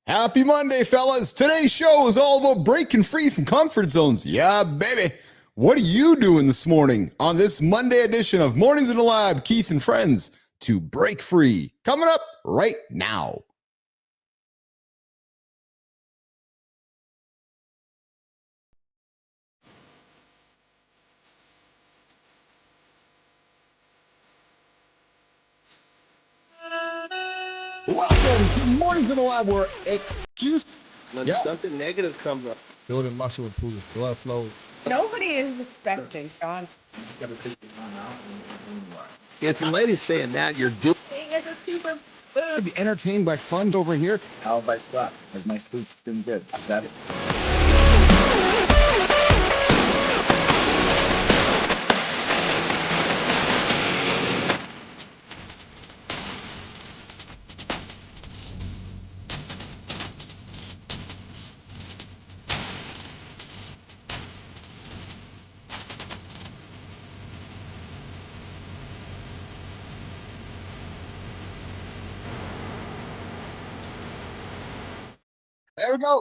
Happy Monday, fellas. Today's show is all about breaking free from comfort zones. Yeah, baby. What are you doing this morning on this Monday edition of Mornings in the Lab, Keith and Friends, to break free? Coming up right now. Welcome to Mornings in the Lab, where When something negative comes up. Building muscle improves blood flow. Nobody is expecting, Sean. If the lady's saying that, you're doing. be entertained by fun over here. How have I slept? Has my sleep been good? Is that it?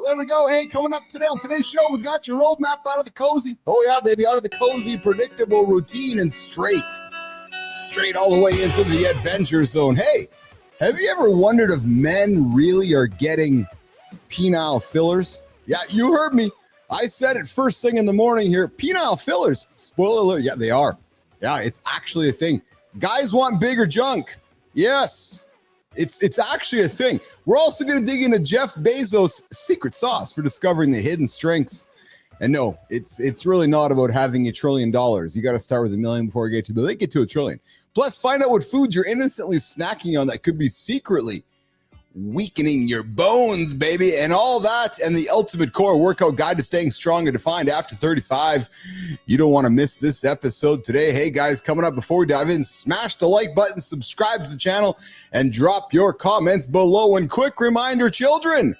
There we go. Hey, coming up today on today's show, we got your roadmap out of the cozy. Oh yeah, baby, out of the cozy, predictable routine and straight all the way into the adventure zone. Hey, have you ever wondered if men really are getting penile fillers? Yeah, you heard me. I said it first thing in the morning here. Penile fillers, spoiler alert, yeah, they are. Yeah, it's actually a thing. Guys want bigger junk. Yes. It's actually a thing. We're also going to dig into Jeff Bezos' secret sauce for discovering the hidden strengths. And no, it's really not about having $1 trillion. You got to start with $1 million before you get to $1 trillion. Plus, find out what foods you're innocently snacking on that could be secretly weakening your bones, baby, and all that, and the ultimate core workout guide to staying strong and defined after 35. You don't want to miss this episode today. Hey guys, coming up, before we dive in, smash the like button, subscribe to the channel, and drop your comments below. And quick reminder, children,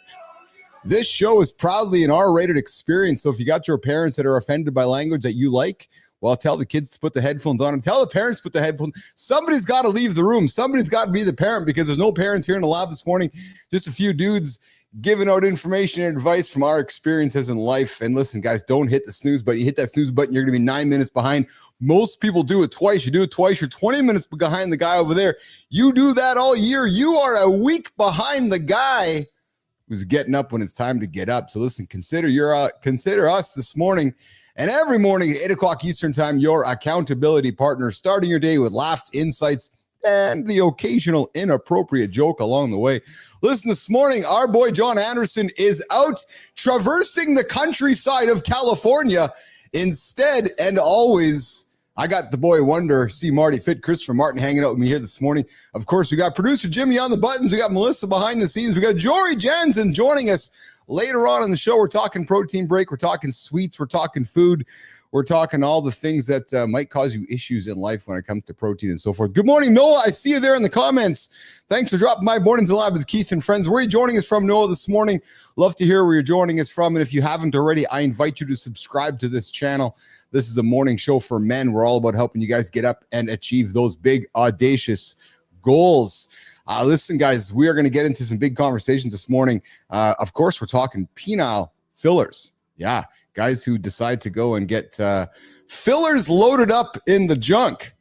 this show is proudly an R-rated experience, so if you got your parents that are offended by language that you like, well, tell the kids to put the headphones on and tell the parents to put the headphones. Somebody's got to leave the room. Somebody's got to be the parent, because there's no parents here in the lab this morning. Just a few dudes giving out information and advice from our experiences in life. And listen, guys, don't hit the snooze button. You hit that snooze button, you're going to be 9 minutes behind. Most people do it twice. You do it twice, you're 20 minutes behind the guy over there. You do that all year, you are a week behind the guy who's getting up when it's time to get up. So listen, consider us this morning and every morning at 8 o'clock Eastern time, your accountability partner, starting your day with laughs, insights, and the occasional inappropriate joke along the way. Listen, this morning, our boy John Anderson is out traversing the countryside of California. Instead, and always, I got the boy wonder, CMartyFit, Christopher Martin, hanging out with me here this morning. Of course, we got producer Jimmy on the buttons. We got Melissa behind the scenes. We got Jory Jansen joining us later on in the show. We're talking protein break. We're talking sweets. We're talking food. We're talking all the things that might cause you issues in life when it comes to protein and so forth. Good morning, Noah. I see you there in the comments. Thanks for dropping by Mornings in the Lab with Keith and Friends. Where are you joining us from, Noah, this morning? Love to hear where you're joining us from. And if you haven't already, I invite you to subscribe to this channel. This is a morning show for men. We're all about helping you guys get up and achieve those big, audacious goals. Listen, guys, we are going to get into some big conversations this morning. Of course, we're talking penile fillers. Yeah, guys who decide to go and get fillers loaded up in the junk.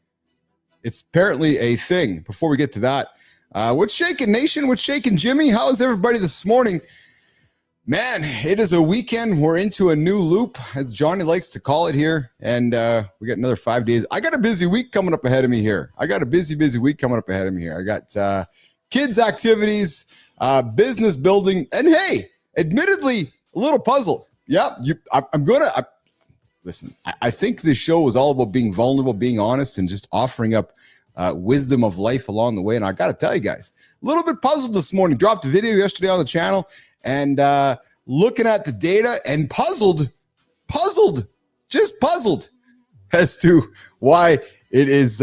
It's apparently a thing. Before we get to that, what's shaking, nation? What's shaking, Jimmy? How is everybody this morning? Man, it is a weekend. We're into a new loop, as Johnny likes to call it here. And we got another 5 days. I got a busy week coming up ahead of me here. I got kids' activities, business building. And hey, admittedly, a little puzzled. Yeah, listen, I think this show is all about being vulnerable, being honest, and just offering up wisdom of life along the way. And I got to tell you guys, a little bit puzzled this morning. Dropped a video yesterday on the channel. And looking at the data and puzzled as to why it is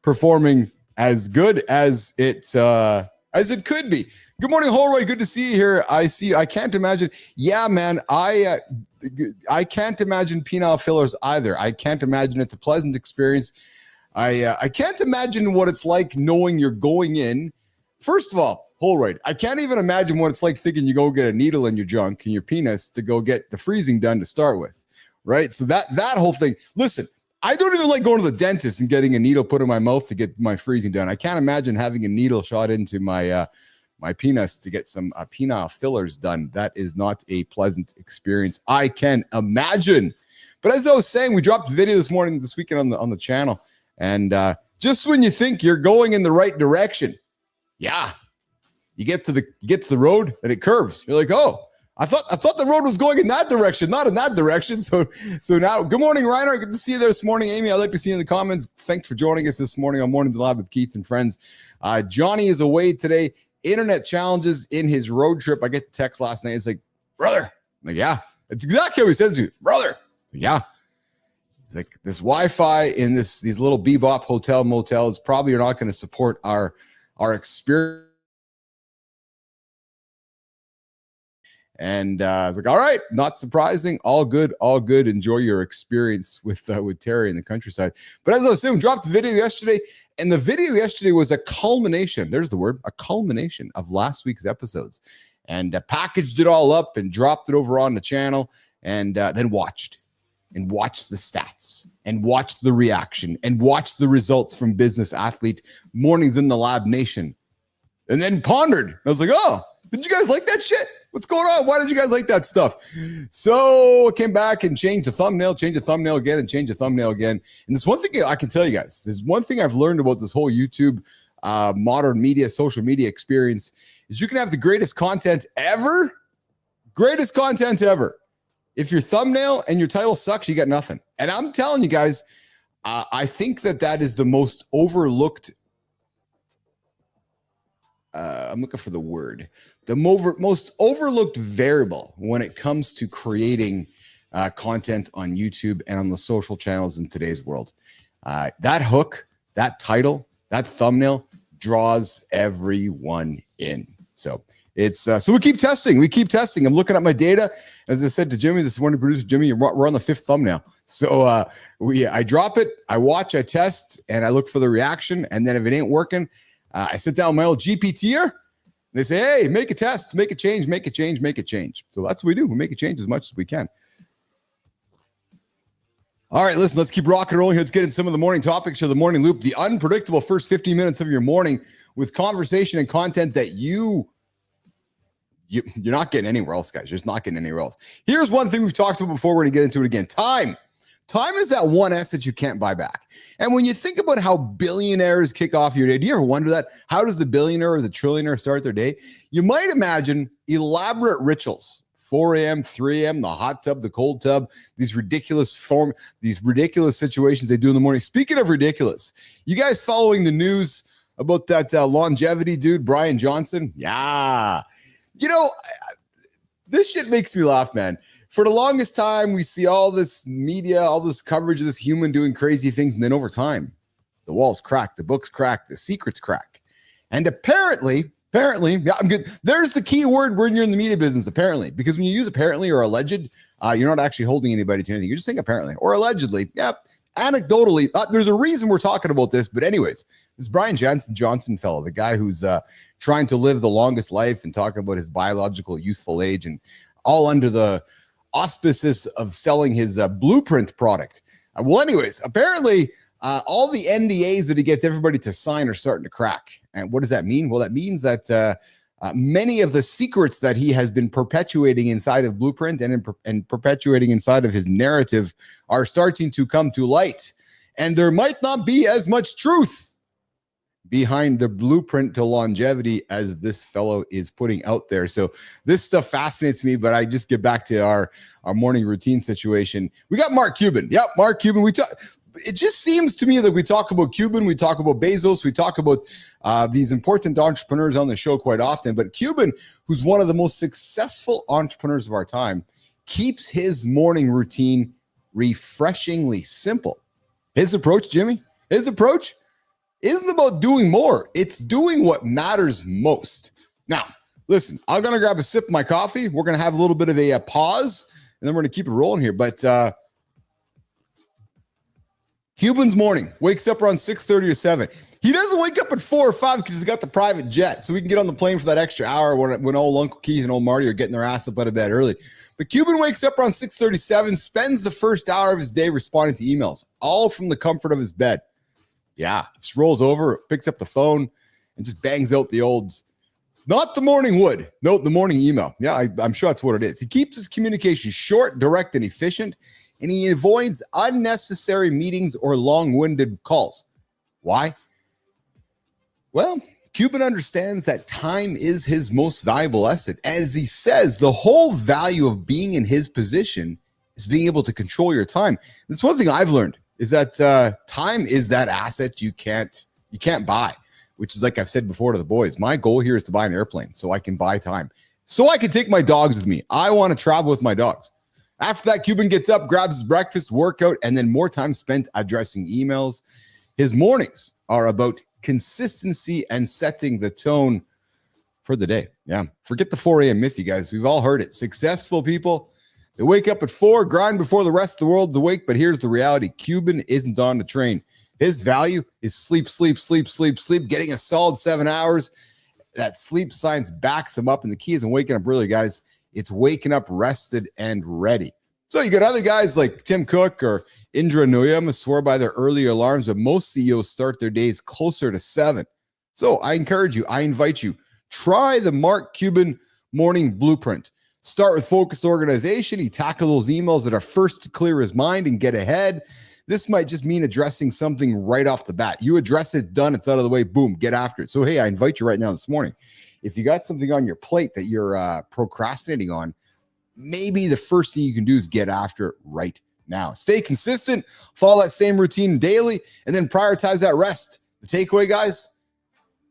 performing as good as it could be. Good morning, Holroyd. Good to see you here. I can't imagine. Yeah, man, I can't imagine penile fillers either. I can't imagine it's a pleasant experience. I can't imagine what it's like knowing you're going in. First of all, Holroyd. I can't even imagine what it's like thinking you go get a needle in your junk and your penis to go get the freezing done to start with, right? So that whole thing. Listen, I don't even like going to the dentist and getting a needle put in my mouth to get my freezing done. I can't imagine having a needle shot into my my penis to get some penile fillers done. That is not a pleasant experience, I can imagine. But as I was saying, we dropped a video this weekend on the channel, and just when you think you're going in the right direction, yeah, you get to the road and it curves. You're like, oh, I thought the road was going in that direction, not in that direction. So now, good morning, Reiner. Good to see you there this morning. Amy, I'd like to see you in the comments. Thanks for joining us this morning on Mornings Live with Keith and friends. Johnny is away today. Internet challenges in his road trip. I get the text last night. It's like, brother. I'm like, yeah. It's exactly how he says to you, brother. Yeah. It's like this Wi-Fi in these little bebop hotel motels probably are not going to support our experience. And I was like, all right, not surprising. All good. Enjoy your experience with Terry in the countryside. But as I was saying, dropped the video yesterday, and the video yesterday was a culmination. There's the word, a culmination of last week's episodes. And packaged it all up and dropped it over on the channel, and then watched the stats and watched the reaction and watched the results from Business Athlete Mornings in the Lab Nation. And then pondered. I was like, oh, did you guys like that shit? What's going on? Why did you guys like that stuff? So I came back and changed the thumbnail again, and changed the thumbnail again. And there's one thing I can tell you guys. There's one thing I've learned about this whole YouTube, modern media, social media experience is you can have the greatest content ever. If your thumbnail and your title sucks, you got nothing. And I'm telling you guys, I think that is the most overlooked. I'm looking for the word. The most overlooked variable when it comes to creating content on YouTube and on the social channels in today's world. That hook, that title, that thumbnail draws everyone in. So it's so we keep testing. I'm looking at my data. As I said to Jimmy this morning, producer Jimmy, we're on the 5th thumbnail. So I drop it, I watch, I test, and I look for the reaction. And then if it ain't working, I sit down with my old GPT here. They say, hey, make a test, make a change. So that's what we do. We make a change as much as we can. All right, listen, let's keep rocking and rolling here. Let's get into some of the morning topics here. The morning loop, the unpredictable first 15 minutes of your morning with conversation and content that you're not getting anywhere else, guys. You're just not getting anywhere else. Here's one thing we've talked about before. We're going to get into it again. Time. Time is that one S that you can't buy back. And when you think about how billionaires kick off your day, do you ever wonder that? How does the billionaire or the trillionaire start their day? You might imagine elaborate rituals. 4 a.m., 3 a.m., the hot tub, the cold tub, these ridiculous situations they do in the morning. Speaking of ridiculous, you guys following the news about that longevity dude, Brian Johnson? Yeah. You know, this shit makes me laugh, man. For the longest time, we see all this media, all this coverage of this human doing crazy things. And then over time, the walls crack, the books crack, the secrets crack. And apparently, yeah, I'm good. There's the key word when you're in the media business, apparently. Because when you use apparently or alleged, you're not actually holding anybody to anything. You're just saying apparently or allegedly. Yeah, anecdotally, there's a reason we're talking about this. But anyways, this Brian Johnson fellow, the guy who's trying to live the longest life and talking about his biological youthful age, and all under the auspices of selling his Blueprint product. Well, anyways, apparently all the NDAs that he gets everybody to sign are starting to crack. And what does that mean? Well, that means that many of the secrets that he has been perpetuating inside of Blueprint and perpetuating inside of his narrative are starting to come to light. And there might not be as much truth behind the blueprint to longevity as this fellow is putting out there. So this stuff fascinates me, but I just get back to our morning routine situation. We got Mark Cuban. Yep, Mark Cuban. It just seems to me that we talk about Cuban, we talk about Bezos, we talk about these important entrepreneurs on the show quite often, but Cuban, who's one of the most successful entrepreneurs of our time, keeps his morning routine refreshingly simple. His approach, Jimmy, isn't about doing more. It's doing what matters most. Now, listen, I'm going to grab a sip of my coffee. We're going to have a little bit of a pause, and then we're going to keep it rolling here. But Cuban's morning, wakes up around 6:30 or 7. He doesn't wake up at 4 or 5 because he's got the private jet, so we can get on the plane for that extra hour when old Uncle Keith and old Marty are getting their ass up out of bed early. But Cuban wakes up around 6:37, spends the first hour of his day responding to emails, all from the comfort of his bed. Yeah, just rolls over, picks up the phone, and just bangs out the olds. Not the morning wood. No, the morning email. Yeah, I'm sure that's what it is. He keeps his communication short, direct, and efficient, and he avoids unnecessary meetings or long-winded calls. Why? Well, Cuban understands that time is his most valuable asset. As he says, the whole value of being in his position is being able to control your time. That's one thing I've learned, is that time is that asset you can't buy. Which is like I've said before to the boys, my goal here is to buy an airplane so I can buy time. So I can take my dogs with me. I want to travel with my dogs. After that, Cuban gets up, grabs his breakfast, workout, and then more time spent addressing emails. His mornings are about consistency and setting the tone for the day. Yeah, forget the 4 a.m. myth, you guys. We've all heard it. Successful people, they wake up at 4, grind before the rest of the world's awake. But here's the reality. Cuban isn't on the train. His value is sleep, getting a solid 7 hours. That sleep science backs him up, and the key isn't waking up early, guys. It's waking up rested and ready. So you got other guys like Tim Cook or Indra Nooyama swear by their early alarms, but most CEOs start their days closer to 7. So I encourage you, I invite you, try the Mark Cuban morning blueprint. Start with focused organization. He tackle those emails that are first to clear his mind and get ahead. This might just mean addressing something right off the bat. You address it, done, it's out of the way, boom, get after it. So, hey, I invite you right now this morning. If you got something on your plate that you're procrastinating on, maybe the first thing you can do is get after it right now. Stay consistent, follow that same routine daily, and then prioritize that rest. The takeaway, guys,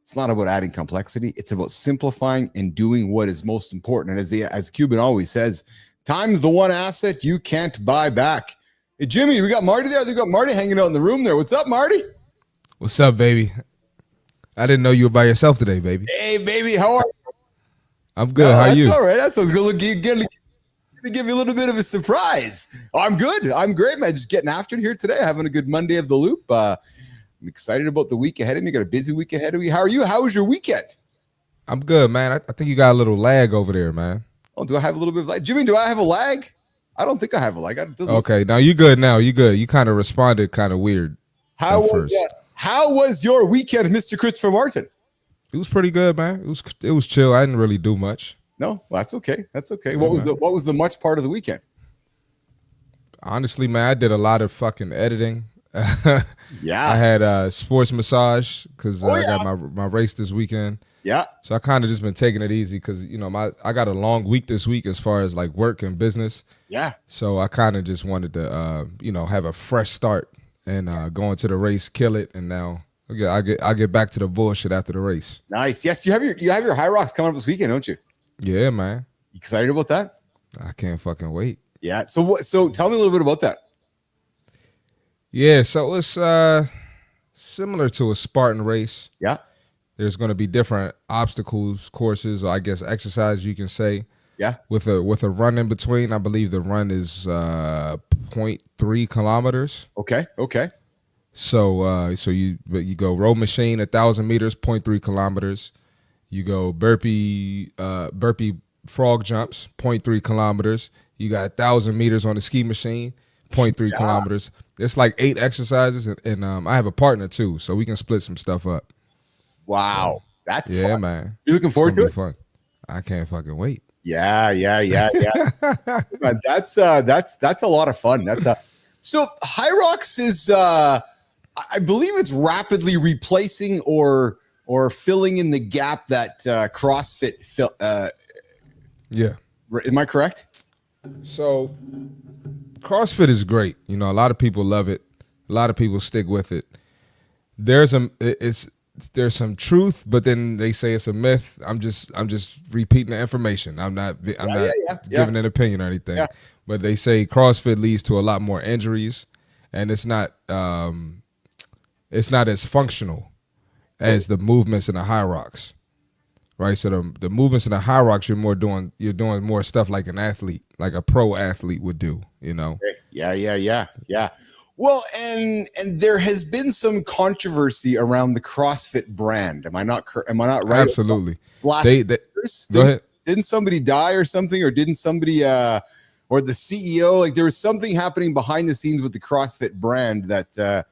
it's not about adding complexity. It's about simplifying and doing what is most important. And as Cuban always says, time's the one asset you can't buy back. Hey, Jimmy, we got Marty there. They got Marty hanging out in the room there. What's up, Marty? What's up, baby? I didn't know you were by yourself today, baby. Hey, baby, how are you? I'm good. How are you? That's all right. That sounds good. Going to give you a little bit of a surprise. Oh, I'm good. I'm great, man. Just getting after it here today. Having a good Monday of the Loop. I'm excited about the week ahead of me. Got a busy week ahead of me. How are you? How was your weekend? I'm good, man. I think you got a little lag over there, man. Oh, do I have a little bit of lag? Jimmy, do I have a lag? I don't think I have a lag. Okay, now you good now. You good. You kind of responded kind of weird. How was your weekend, Mr. Christopher Martin? It was pretty good, man. It was chill. I didn't really do much. No, well, that's okay. That's okay. Yeah, What was the much part of the weekend? Honestly, man, I did a lot of fucking editing. Yeah. I had sports massage because I got my race this weekend. Yeah. So I kind of just been taking it easy because, I got a long week this week as far as like work and business. Yeah. So I kind of just wanted to, have a fresh start and go into the race, kill it. And now I get back to the bullshit after the race. Nice. Yes. You have your High Rocks coming up this weekend, don't you? Yeah, man. You excited about that? I can't fucking wait. Yeah. So tell me a little bit about that. Yeah. So it's similar to a Spartan race. Yeah. There's going to be different obstacles, courses, or I guess exercise you can say. Yeah. With a run in between. I believe the run is 0.3 kilometers. Okay. So you go row machine 1,000 meters, 0.3 kilometers. You go burpee frog jumps, 0.3 kilometers. You got 1,000 meters on the ski machine, 0.3 kilometers. It's like 8 exercises, and I have a partner too, so we can split some stuff up. Wow, that's fun. Man. You looking forward to it? Fun. I can't fucking wait. Yeah. Man, that's a lot of fun. So High Rocks is I believe it's rapidly replacing or filling in the gap that CrossFit yeah. Am I correct? So CrossFit is great. A lot of people love it. A lot of people stick with it. There's some truth, but then they say it's a myth. I'm just repeating the information. I'm not giving an opinion or anything. Yeah. But they say CrossFit leads to a lot more injuries, and it's not as functional as the movements in the High Rocks. Right? So the movements in the High Rocks, you're doing more stuff like an athlete, like a pro athlete would do, Yeah. Well, and there has been some controversy around the CrossFit brand. Am I not right? Absolutely. Last They years, go ahead. didn't somebody die or something, or didn't somebody or the CEO, like there was something happening behind the scenes with the CrossFit brand that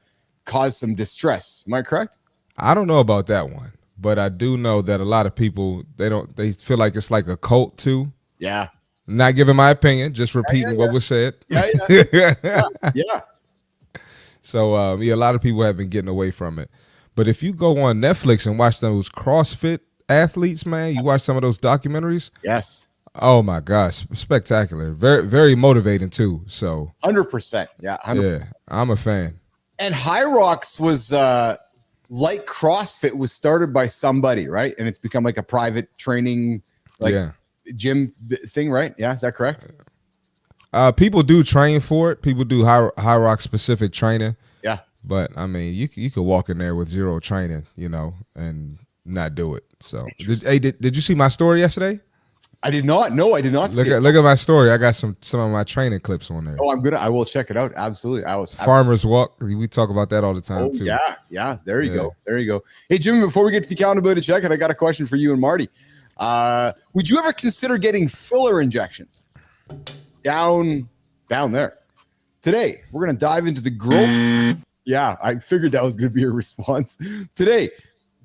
caused some distress. Am I correct? I don't know about that one, but I do know that a lot of people they feel like it's like a cult too. Yeah. Not giving my opinion, just repeating what was said. Yeah. So a lot of people have been getting away from it. But if you go on Netflix and watch those CrossFit athletes, man, you watch some of those documentaries. Yes. Oh my gosh, spectacular! Very, very motivating too. So 100%. Yeah. 100%. yeah, I'm a fan. And High Rocks was like CrossFit was started by somebody, right? And it's become like a private training, gym thing, right? Yeah, is that correct? People do train for it. People do high rock specific training. Yeah. But I mean, you could walk in there with zero training, and not do it. So did you see my story yesterday? I did not. No, I did not. Look at my story. I got some of my training clips on there. Oh, I will check it out. Absolutely. Farmers Walk. We talk about that all the time too. Yeah. There you go. Hey, Jimmy, before we get to the accountability check, I got a question for you and Marty. Would you ever consider getting filler injections down there? Today, we're going to dive into the growth. Yeah, I figured that was going to be a response. Today,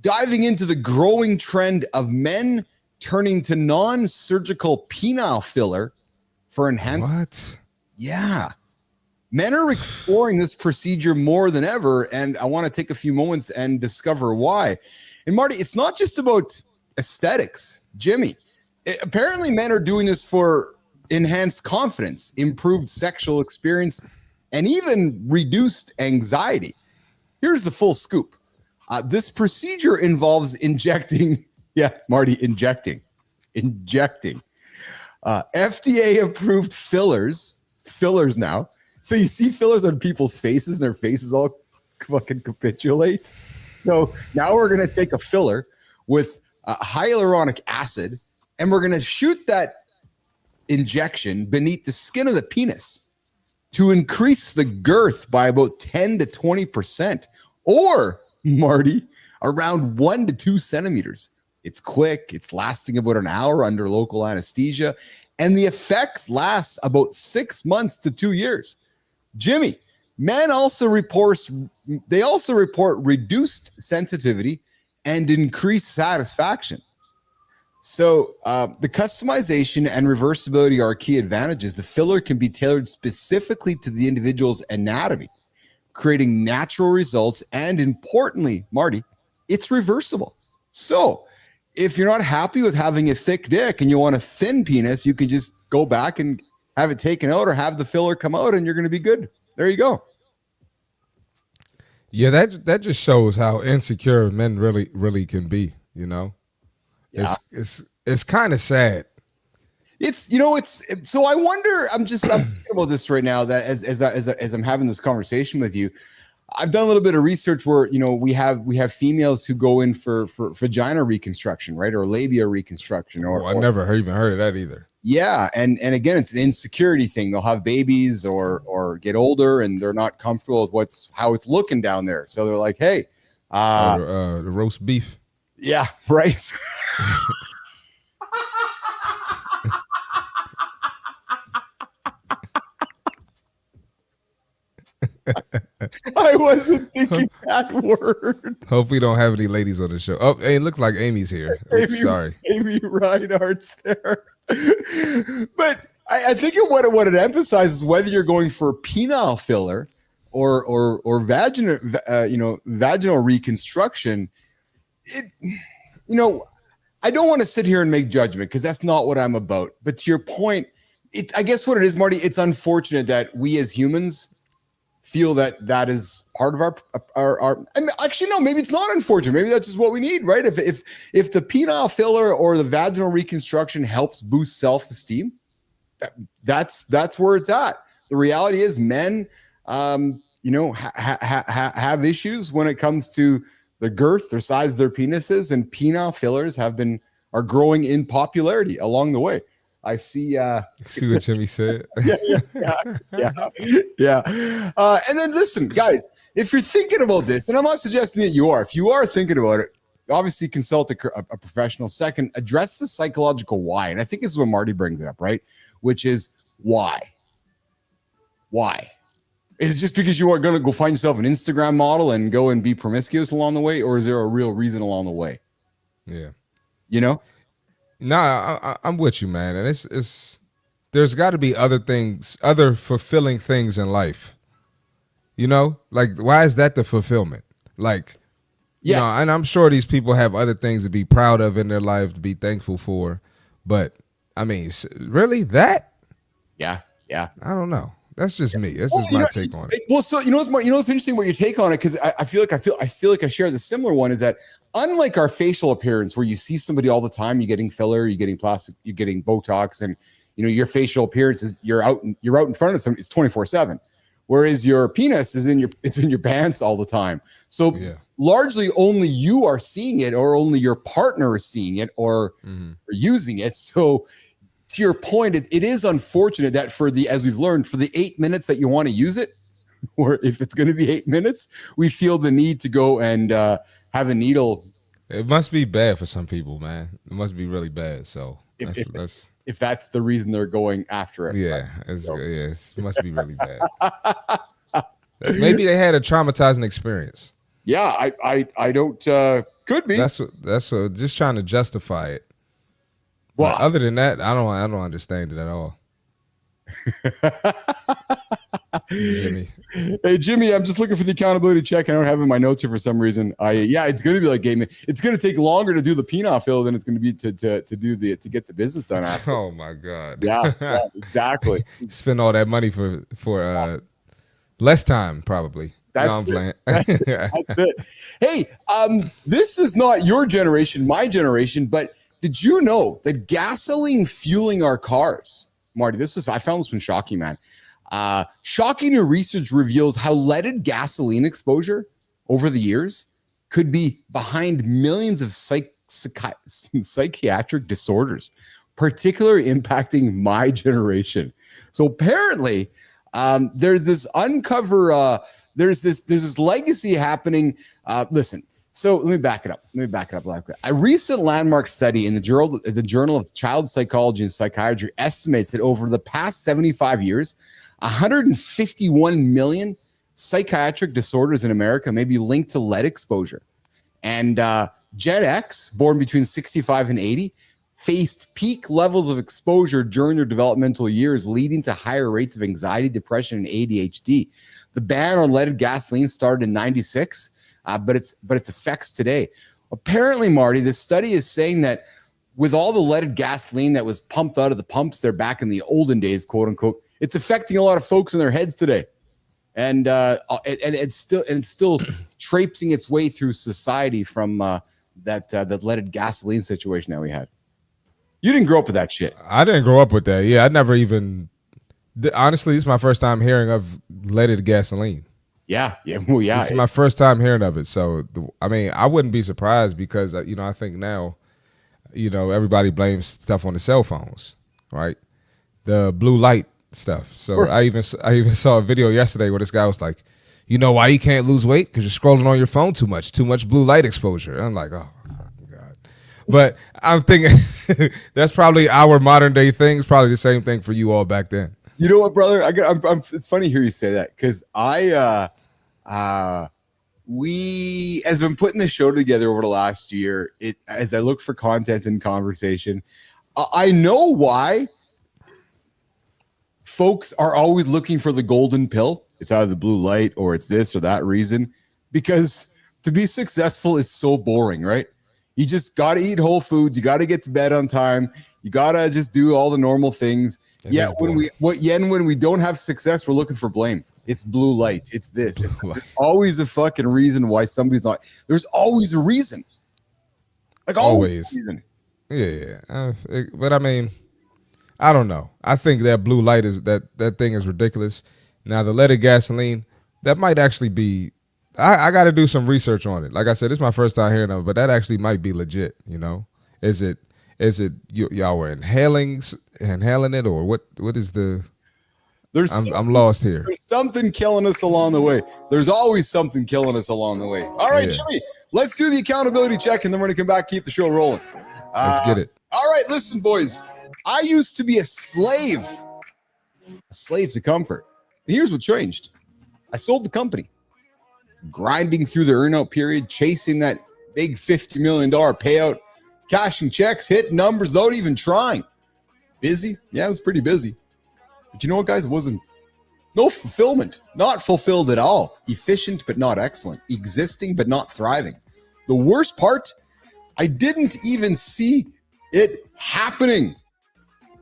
diving into the growing trend of men turning to non-surgical penile filler for enhanced. What? Yeah. Men are exploring this procedure more than ever, and I want to take a few moments and discover why. And Marty, it's not just about aesthetics, Jimmy. Apparently, men are doing this for enhanced confidence, improved sexual experience, and even reduced anxiety. Here's the full scoop. This procedure involves injecting. Yeah, Marty, injecting. FDA-approved fillers now. So you see fillers on people's faces, and their faces all fucking capitulate. So now we're going to take a filler with hyaluronic acid, and we're going to shoot that injection beneath the skin of the penis to increase the girth by about 10 to 20%, or, Marty, around 1 to 2 centimeters. It's quick. It's lasting about an hour under local anesthesia, and the effects last about 6 months to 2 years. Jimmy, men also report reduced sensitivity and increased satisfaction. So the customization and reversibility are key advantages. The filler can be tailored specifically to the individual's anatomy, creating natural results. And importantly, Marty, it's reversible. So if you're not happy with having a thick dick and you want a thin penis, you can just go back and have it taken out or have the filler come out and you're going to be good. There you go. Yeah, that just shows how insecure men really can be, Yeah. It's kind of sad. So I wonder, I'm thinking about this right now, that as I'm having this conversation with you, I've done a little bit of research where, we have females who go in for vagina reconstruction, right? Or labia reconstruction. I never even heard of that either. Yeah. And again, it's an insecurity thing. They'll have babies or get older and they're not comfortable with how it's looking down there. So they're like, hey, the roast beef. Yeah. Right. I wasn't thinking that word. Hope we don't have any ladies on the show. Oh, hey, it looks like Amy's here. Sorry. Amy Reinhardt's there. But I think what it emphasizes, whether you're going for penile filler or vaginal reconstruction, I don't want to sit here and make judgment because that's not what I'm about. But to your point, I guess what it is, Marty, it's unfortunate that we as humans feel that is part of our I mean, actually, no, maybe it's not unfortunate. Maybe that's just what we need, right? If the penile filler or the vaginal reconstruction helps boost self-esteem, that's where it's at. The reality is men, have issues when it comes to the girth, the size of their penises, and penile fillers are growing in popularity along the way. I see. See what Jimmy said? Yeah. And then listen, guys, if you're thinking about this, and I'm not suggesting that you are, if you are thinking about it, obviously consult a professional. Second, address the psychological why. And I think this is when Marty brings it up, right? Which is why? Why? Is it just because you are going to go find yourself an Instagram model and go and be promiscuous along the way? Or is there a real reason along the way? Yeah. You know? Nah, I'm with you, man. And it's there's got to be other things, other fulfilling things in life. You know, like why is that the fulfillment? Like, yes. You know, and I'm sure these people have other things to be proud of in their life, to be thankful for. But I mean, really, that? Yeah. I don't know. That's just me. That's just my take on it. Well, so what's interesting what your take on it, because I feel like I share the similar one, is that unlike our facial appearance, where you see somebody all the time, you're getting filler, you're getting plastic, you're getting Botox, and your facial appearance is you're out in front of somebody, it's 24/7. Whereas your penis is in your pants all the time. So largely only you are seeing it, or only your partner is seeing it, or using it. So to your point, it is unfortunate that as we've learned, for the 8 minutes that you want to use it, or if it's going to be 8 minutes, we feel the need to go and have a needle. It must be bad for some people, man. It must be really bad. So if that's the reason they're going after it. Yeah, it must be really bad. Maybe they had a traumatizing experience. Yeah, I don't could be. That's what just trying to justify it. Well, other than that, I don't understand it at all. Jimmy. Hey Jimmy, I'm just looking for the accountability check. I don't have it in my notes here for some reason. It's going to be like gaming. It's going to take longer to do the penile fill than it's going to be to get the business done after. Oh my god. Yeah, exactly. Spend all that money for less time probably. That's it. Hey, this is not your generation, my generation, but did you know that gasoline fueling our cars, Marty? I found this one shocking, man. Shocking new research reveals how leaded gasoline exposure over the years could be behind millions of psychiatric disorders, particularly impacting my generation. So apparently, there's this there's this legacy happening. Listen. So let me back it up. A recent landmark study in the Journal of Child Psychology and Psychiatry estimates that over the past 75 years, 151 million psychiatric disorders in America may be linked to lead exposure. And Gen X, born between 65 and 80, faced peak levels of exposure during their developmental years, leading to higher rates of anxiety, depression, and ADHD. The ban on leaded gasoline started in 96. But its effects today. Apparently, Marty, this study is saying that with all the leaded gasoline that was pumped out of the pumps there back in the olden days, quote unquote, it's affecting a lot of folks in their heads today, and it's still traipsing its way through society from that leaded gasoline situation that we had. You didn't grow up with that shit. I didn't grow up with that. Yeah, I never even. Honestly, this is my first time hearing of leaded gasoline. Yeah. This is my first time hearing of it. So, I wouldn't be surprised because, I think now, everybody blames stuff on the cell phones, right? The blue light stuff. So sure. I even saw a video yesterday where this guy was like, you know why you can't lose weight? Because you're scrolling on your phone too much blue light exposure. And I'm like, oh, God. But I'm thinking that's probably our modern day thing. It's probably the same thing for you all back then. You know what, brother? It's funny to hear you say that because we, as I'm putting the show together over the last year, as I look for content and conversation, I know why folks are always looking for the golden pill. It's either the blue light or it's this or that reason, because to be successful is so boring, right? You just got to eat whole foods. You got to get to bed on time. You got to just do all the normal things. When we don't have success, we're looking for blame. It's blue light. It's this. There's always a fucking reason why somebody's not. There's always a reason. Like always. Yeah. But I don't know. I think that blue light that thing is ridiculous. Now the leaded gasoline, that might actually be. I got to do some research on it. Like I said, this is my first time hearing of it, but that actually might be legit. Is it y'all were inhaling inhaling it, or what is the I'm lost here. There's something killing us along the way. There's always something killing us along the way. All right, Jimmy, let's do the accountability check, and then we're going to come back, keep the show rolling. Let's get it. All right, listen, boys. I used to be a slave to comfort. And here's what changed. I sold the company, grinding through the earnout period, chasing that big $50 million payout, cashing checks, hitting numbers without even trying. Busy? Yeah, it was pretty busy. But you know what, guys? It wasn't no fulfillment, not fulfilled at all. Efficient, but not excellent. Existing, but not thriving. The worst part, I didn't even see it happening.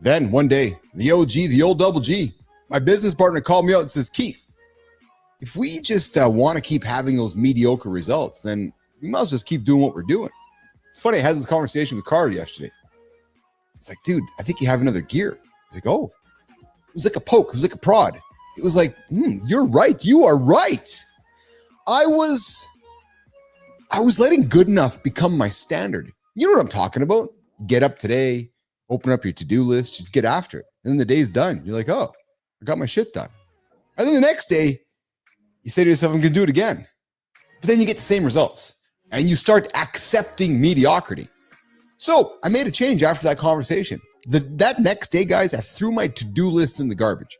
Then one day, the OG, the old double G, my business partner called me out and says, Keith, if we just want to keep having those mediocre results, then we might as well just keep doing what we're doing. It's funny, I had this conversation with Carl yesterday. It's like, dude, I think you have another gear. He's like, oh. It was like a poke. It was like a prod. It was like, you're right. You are right. I was letting good enough become my standard. You know what I'm talking about? Get up today, open up your to-do list, just get after it. And then the day's done. You're like, oh, I got my shit done. And then the next day, you say to yourself, I'm going to do it again. But then you get the same results. And you start accepting mediocrity. So I made a change after that conversation. That next day, guys, I threw my to-do list in the garbage.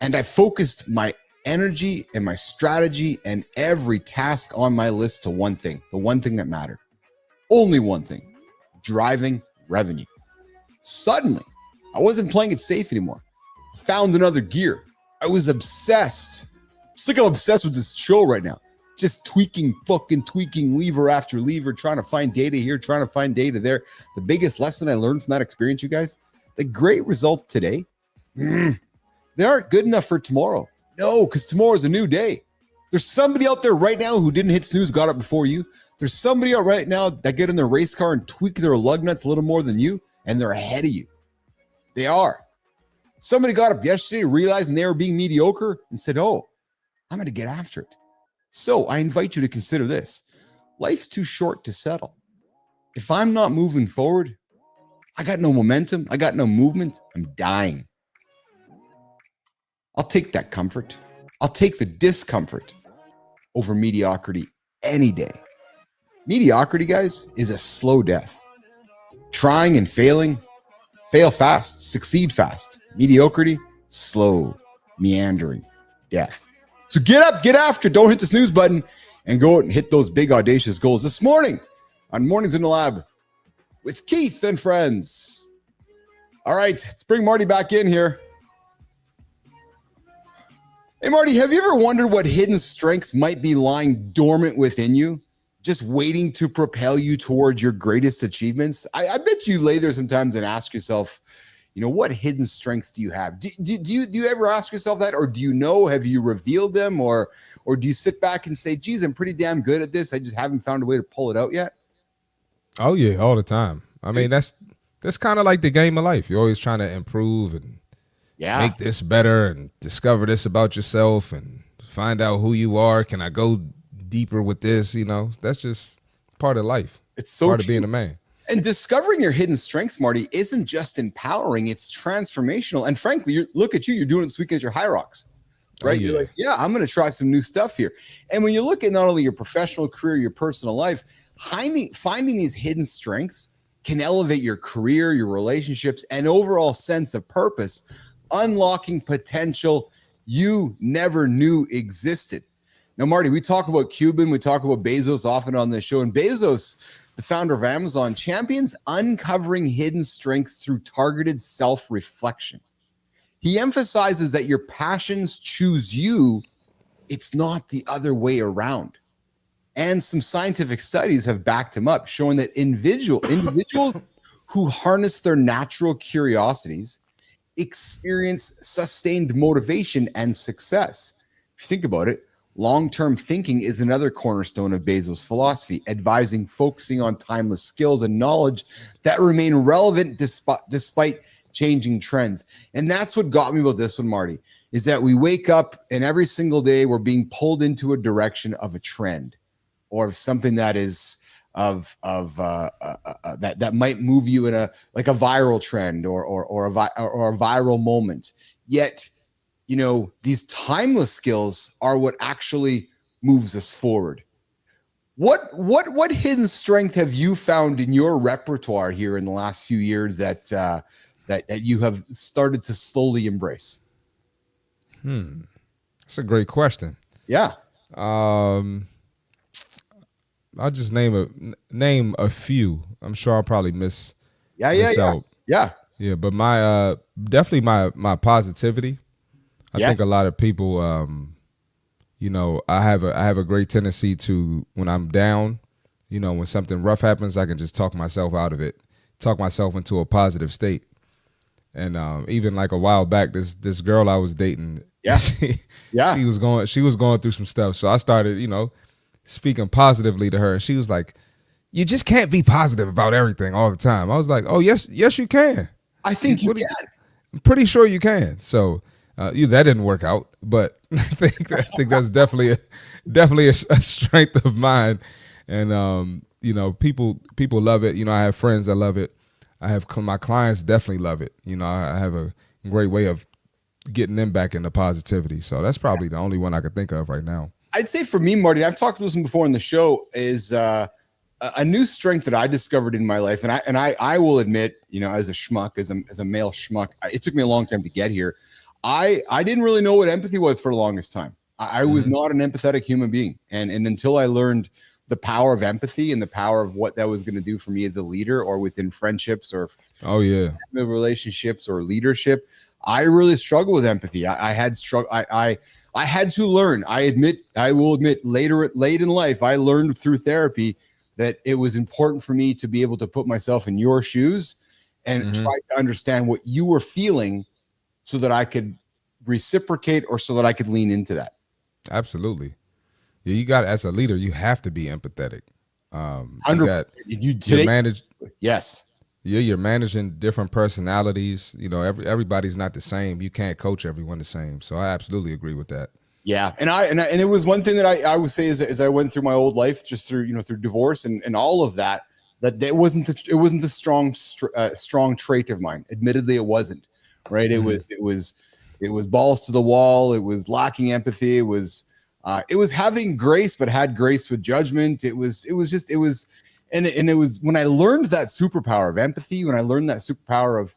And I focused my energy and my strategy and every task on my list to one thing, the one thing that mattered. Only one thing, driving revenue. Suddenly, I wasn't playing it safe anymore. I found another gear. I was obsessed. It's like I'm obsessed with this show right now. Just tweaking lever after lever, trying to find data here, trying to find data there. The biggest lesson I learned from that experience, you guys, the great results today, they aren't good enough for tomorrow. No, because tomorrow is a new day. There's somebody out there right now who didn't hit snooze, got up before you. There's somebody out right now that get in their race car and tweak their lug nuts a little more than you, and they're ahead of you. They are. Somebody got up yesterday, realizing they were being mediocre, and said, oh, I'm going to get after it. So I invite you to consider this. Life's too short to settle. If I'm not moving forward, I got no momentum. I got no movement. I'm dying. I'll take that comfort. I'll take the discomfort over mediocrity any day. Mediocrity, guys, is a slow death. Trying and failing, fail fast, succeed fast. Mediocrity, slow, meandering death. So get up, get after it. Don't hit the snooze button and go out and hit those big audacious goals this morning on Mornings in the Lab with Keith and friends. All right, let's bring Marty back in here. Hey, Marty, have you ever wondered what hidden strengths might be lying dormant within you, just waiting to propel you towards your greatest achievements? I bet you lay there sometimes and ask yourself, what hidden strengths do you have? Do you ever ask yourself that, or do you know? Have you revealed them, or do you sit back and say, geez, I'm pretty damn good at this. I just haven't found a way to pull it out yet? Oh, yeah, all the time. I mean, that's kind of like the game of life. You're always trying to improve and make this better and discover this about yourself and find out who you are. Can I go deeper with this? That's just part of life. It's so part of being a man. And discovering your hidden strengths, Marty, isn't just empowering, it's transformational. And frankly, look at you, you're doing it this weekend at your High Rocks, right? Oh, yeah. You're like, I'm going to try some new stuff here. And when you look at not only your professional career, your personal life, finding these hidden strengths can elevate your career, your relationships, and overall sense of purpose, unlocking potential you never knew existed. Now, Marty, we talk about Cuban, we talk about Bezos often on this show, and Bezos, the founder of Amazon, champions uncovering hidden strengths through targeted self-reflection. He emphasizes that your passions choose you. It's not the other way around. And some scientific studies have backed him up, showing that individuals who harness their natural curiosities experience sustained motivation and success. If you think about it, long-term thinking is another cornerstone of Bezos' philosophy, advising focusing on timeless skills and knowledge that remain relevant despite changing trends. And that's what got me about this one, Marty, is that we wake up and every single day we're being pulled into a direction of a trend or of something that is that might move you in a viral trend or a viral moment. Yet, these timeless skills are what actually moves us forward. What hidden strength have you found in your repertoire here in the last few years that you have started to slowly embrace? That's a great question. Yeah. I'll just name a few. I'm sure I'll probably miss out. Yeah, but my definitely my positivity. I think a lot of people I have a great tendency to, when I'm down, when something rough happens, I can just talk myself out of it, talk myself into a positive state. And even like a while back, this girl I was dating, she was going through some stuff. So I started, speaking positively to her, and she was like, "You just can't be positive about everything all the time." I was like, "Oh, yes, you can. I think you can. I'm pretty sure you can." So that didn't work out, but I think that's definitely a strength of mine. And people love it. I have friends that love it. I have my clients definitely love it. I have a great way of getting them back into positivity. So that's probably the only one I could think of right now. I'd say for me, Marty, I've talked with him before on the show, is a new strength that I discovered in my life. And I will admit, as a schmuck, as a male schmuck, it took me a long time to get here. I didn't really know what empathy was for the longest time. I was not an empathetic human being. And until I learned the power of empathy and the power of what that was going to do for me as a leader, or within friendships or relationships or leadership, I really struggled with empathy. I had to learn. I will admit late in life, I learned through therapy that it was important for me to be able to put myself in your shoes and try to understand what you were feeling, so that I could reciprocate, or so that I could lean into that. Absolutely. Yeah, you got, as a leader, you have to be empathetic. 100%. You manage. Yes. Yeah, you're managing different personalities. Everybody's not the same. You can't coach everyone the same. So I absolutely agree with that. Yeah, and it was one thing that I would say as I went through my old life, just through through divorce and all of that, it wasn't a strong trait of mine. Admittedly, it wasn't. Right? It was balls to the wall. It was lacking empathy. It was having grace, but had grace with judgment. It was when I learned that superpower of empathy, when I learned that superpower of,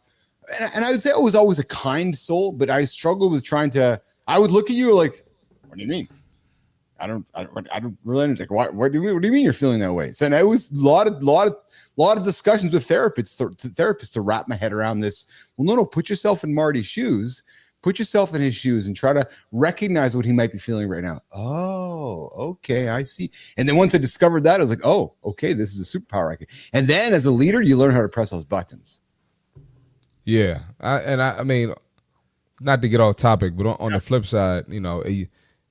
and I would say I was always a kind soul, but I struggled with I would look at you like, what do you mean? I don't really understand. What do you mean you're feeling that way? So, and it was a lot of discussions with therapists to wrap my head around this. Well, no, put yourself in Marty's shoes. Put yourself in his shoes and try to recognize what he might be feeling right now. Oh, okay, I see. And then once I discovered that, I was like, oh, okay, this is a superpower. And then as a leader, you learn how to press those buttons. Yeah, I mean, not to get off topic, but on the flip side,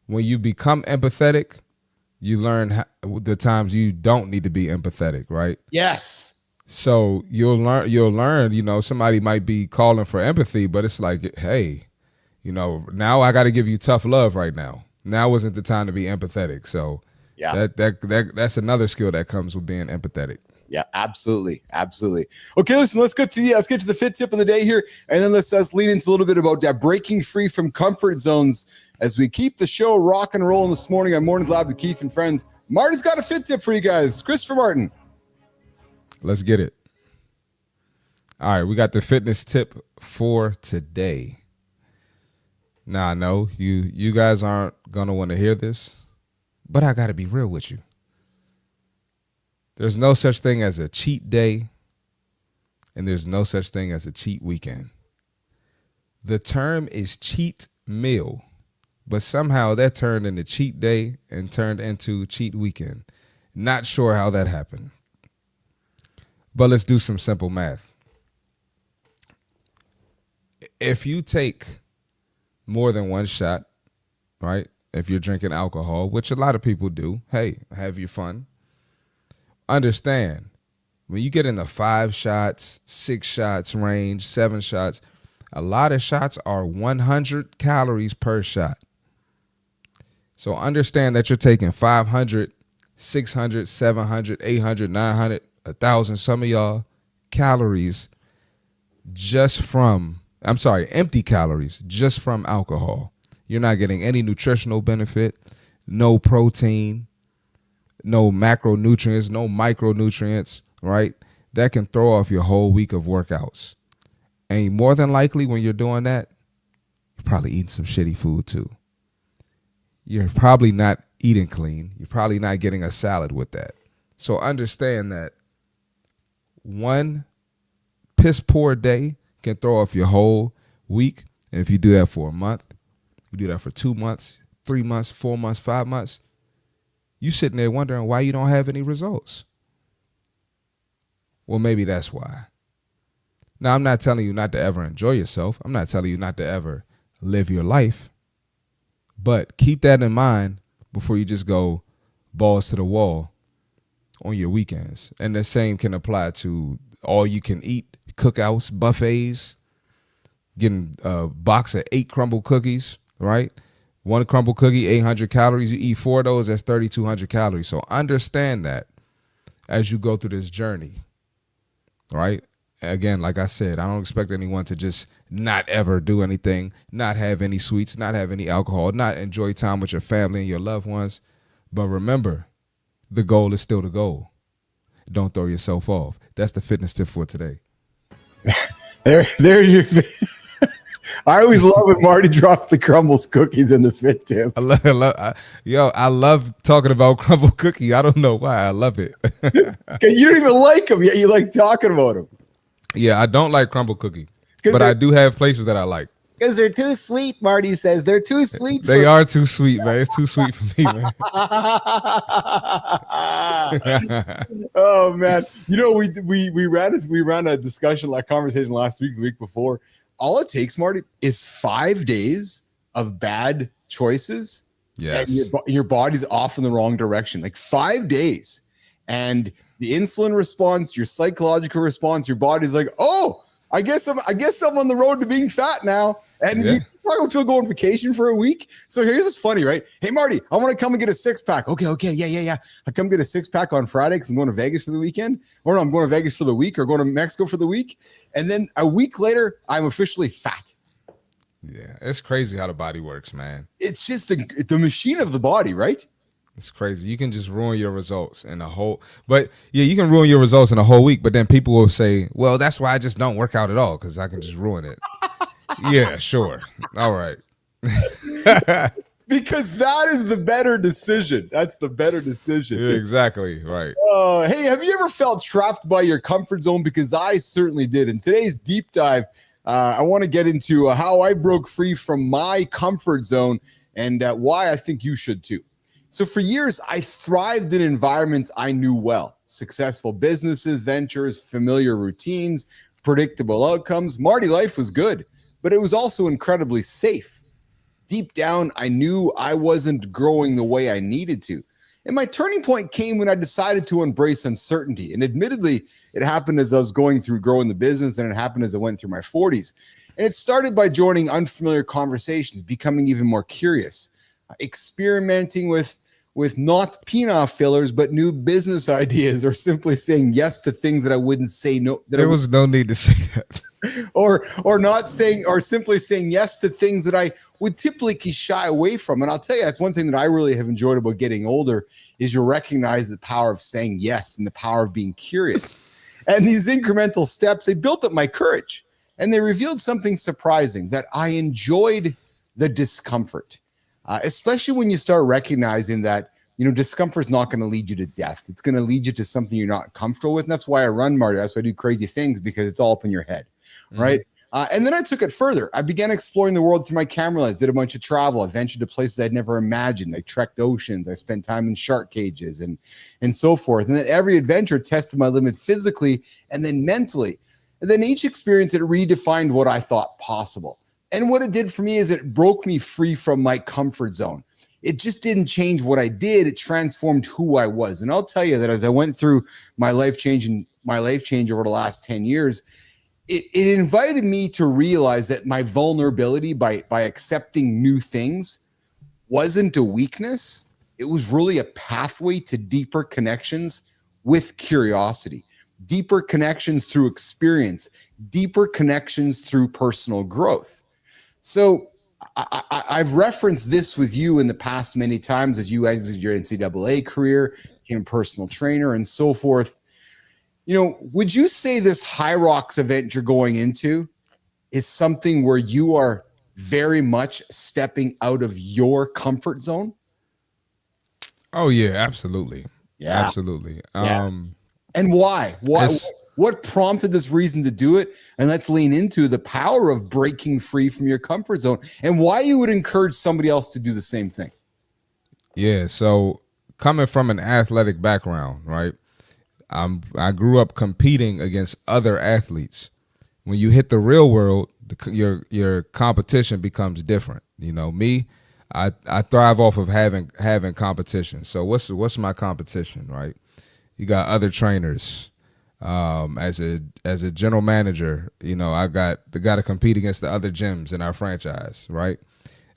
when you become empathetic, you learn the times you don't need to be empathetic, right? Yes. So you'll learn, somebody might be calling for empathy, but it's like, hey, now I got to give you tough love right now. Now isn't the time to be empathetic. So yeah, that's another skill that comes with being empathetic. Yeah, absolutely. Okay, listen, let's get to the fit tip of the day here, and then let's lean into a little bit about breaking free from comfort zones as we keep the show rock and rolling this morning on Morning Lab with Keith and friends. Marty's got a fit tip for you guys. Christopher Martin. Let's get it. All right, we got the fitness tip for today. Now, I know you guys aren't going to want to hear this, but I got to be real with you. There's no such thing as a cheat day, and there's no such thing as a cheat weekend. The term is cheat meal, but somehow that turned into cheat day and turned into cheat weekend. Not sure how that happened. But let's do some simple math. If you take more than one shot, right? If you're drinking alcohol, which a lot of people do, hey, have your fun. Understand, when you get in the 5 shots, 6 shots range, 7 shots, a lot of shots are 100 calories per shot. So understand that you're taking 500 600, 700, 800, 900, 1,000, some of y'all calories empty calories just from alcohol. You're not getting any nutritional benefit, no protein, no macronutrients, no micronutrients, right? That can throw off your whole week of workouts. And more than likely when you're doing that, you're probably eating some shitty food too. You're probably not eating clean. You're probably not getting a salad with that. So understand that one piss poor day can throw off your whole week. And if you do that for a month, you do that for 2 months, 3 months, 4 months, 5 months, you sitting there wondering why you don't have any results. Well, maybe that's why. Now, I'm not telling you not to ever enjoy yourself. I'm not telling you not to ever live your life. But keep that in mind before you just go balls to the wall on your weekends. And the same can apply to all you can eat, cookouts, buffets, getting a box of 8 crumble cookies, right? One crumble cookie, 800 calories. You eat 4 of those, that's 3,200 calories. So understand that as you go through this journey, right? Again, like I said, I don't expect anyone to just not ever do anything, not have any sweets, not have any alcohol, not enjoy time with your family and your loved ones. But remember, the goal is still the goal. Don't throw yourself off. That's the fitness tip for today. There's your. I always love when Marty drops the crumbles cookies in the fit tip. I love talking about crumble cookie. I don't know why. I love it. You don't even like them, yet you like talking about them. Yeah, I don't like crumble cookie, but I do have places that I like. Because they're too sweet, Marty says. They're too sweet. They are too sweet, man. It's too sweet for me, man. Oh man, we ran a discussion, like conversation last week, the week before. All it takes, Marty, is 5 days of bad choices. Yes, and your body's off in the wrong direction. Like 5 days, and the insulin response, your psychological response, your body's like, oh, I guess I'm on the road to being fat now. And you talk about people go on vacation for a week. So here's what's funny, right? Hey, Marty, I want to come and get a 6-pack. Okay, yeah. I come get a 6-pack on Friday because I'm going to Vegas for the weekend. Or no, I'm going to Vegas for the week or going to Mexico for the week. And then a week later, I'm officially fat. Yeah, it's crazy how the body works, man. It's just the machine of the body, right? It's crazy. You can just ruin your results in a whole, but yeah, you can ruin your results in a whole week. But then people will say, well, that's why I just don't work out at all, because I can just ruin it. Yeah, sure. All right. Because that is the better decision. That's the better decision. Yeah, exactly. Right. Hey, have you ever felt trapped by your comfort zone? Because I certainly did. In today's deep dive, I want to get into how I broke free from my comfort zone and why I think you should too. So for years, I thrived in environments I knew well. Successful businesses, ventures, familiar routines, predictable outcomes. Marty, life was good, but it was also incredibly safe. Deep down, I knew I wasn't growing the way I needed to. And my turning point came when I decided to embrace uncertainty. And admittedly, it happened as I was going through growing the business, and it happened as I went through my 40s. And it started by joining unfamiliar conversations, becoming even more curious, experimenting with not penile fillers, but new business ideas, or simply saying yes to things that I wouldn't say no. There was no need to say that. or simply saying yes to things that I would typically shy away from. And I'll tell you, that's one thing that I really have enjoyed about getting older is you recognize the power of saying yes and the power of being curious. And these incremental steps, they built up my courage, and they revealed something surprising, that I enjoyed the discomfort. Especially when you start recognizing that, discomfort is not going to lead you to death. It's going to lead you to something you're not comfortable with. And that's why I run, Marty. That's why I do crazy things, because it's all up in your head, right? And then I took it further. I began exploring the world through my camera lens, did a bunch of travel. I ventured to places I'd never imagined. I trekked oceans. I spent time in shark cages and so forth. And then every adventure tested my limits physically and then mentally. And then each experience, it redefined what I thought possible. And what it did for me is it broke me free from my comfort zone. It just didn't change what I did. It transformed who I was. And I'll tell you that as I went through my life change over the last 10 years, it invited me to realize that my vulnerability by accepting new things wasn't a weakness, It was really a pathway to deeper connections with curiosity, deeper connections through experience, deeper connections through personal growth. So I've referenced this with you in the past many times as you exited your NCAA career, became a personal trainer and so forth. Would you say this High Rocks event you're going into is something where you are very much stepping out of your comfort zone? Oh yeah, absolutely. Yeah. Absolutely. Yeah. And why? What prompted this reason to do it? And let's lean into the power of breaking free from your comfort zone and why you would encourage somebody else to do the same thing. Yeah. So coming from an athletic background, right? I grew up competing against other athletes. When you hit the real world, your competition becomes different. Me, I thrive off of having competition. So what's my competition, right? You got other trainers. As a general manager, I got to compete against the other gyms in our franchise, right?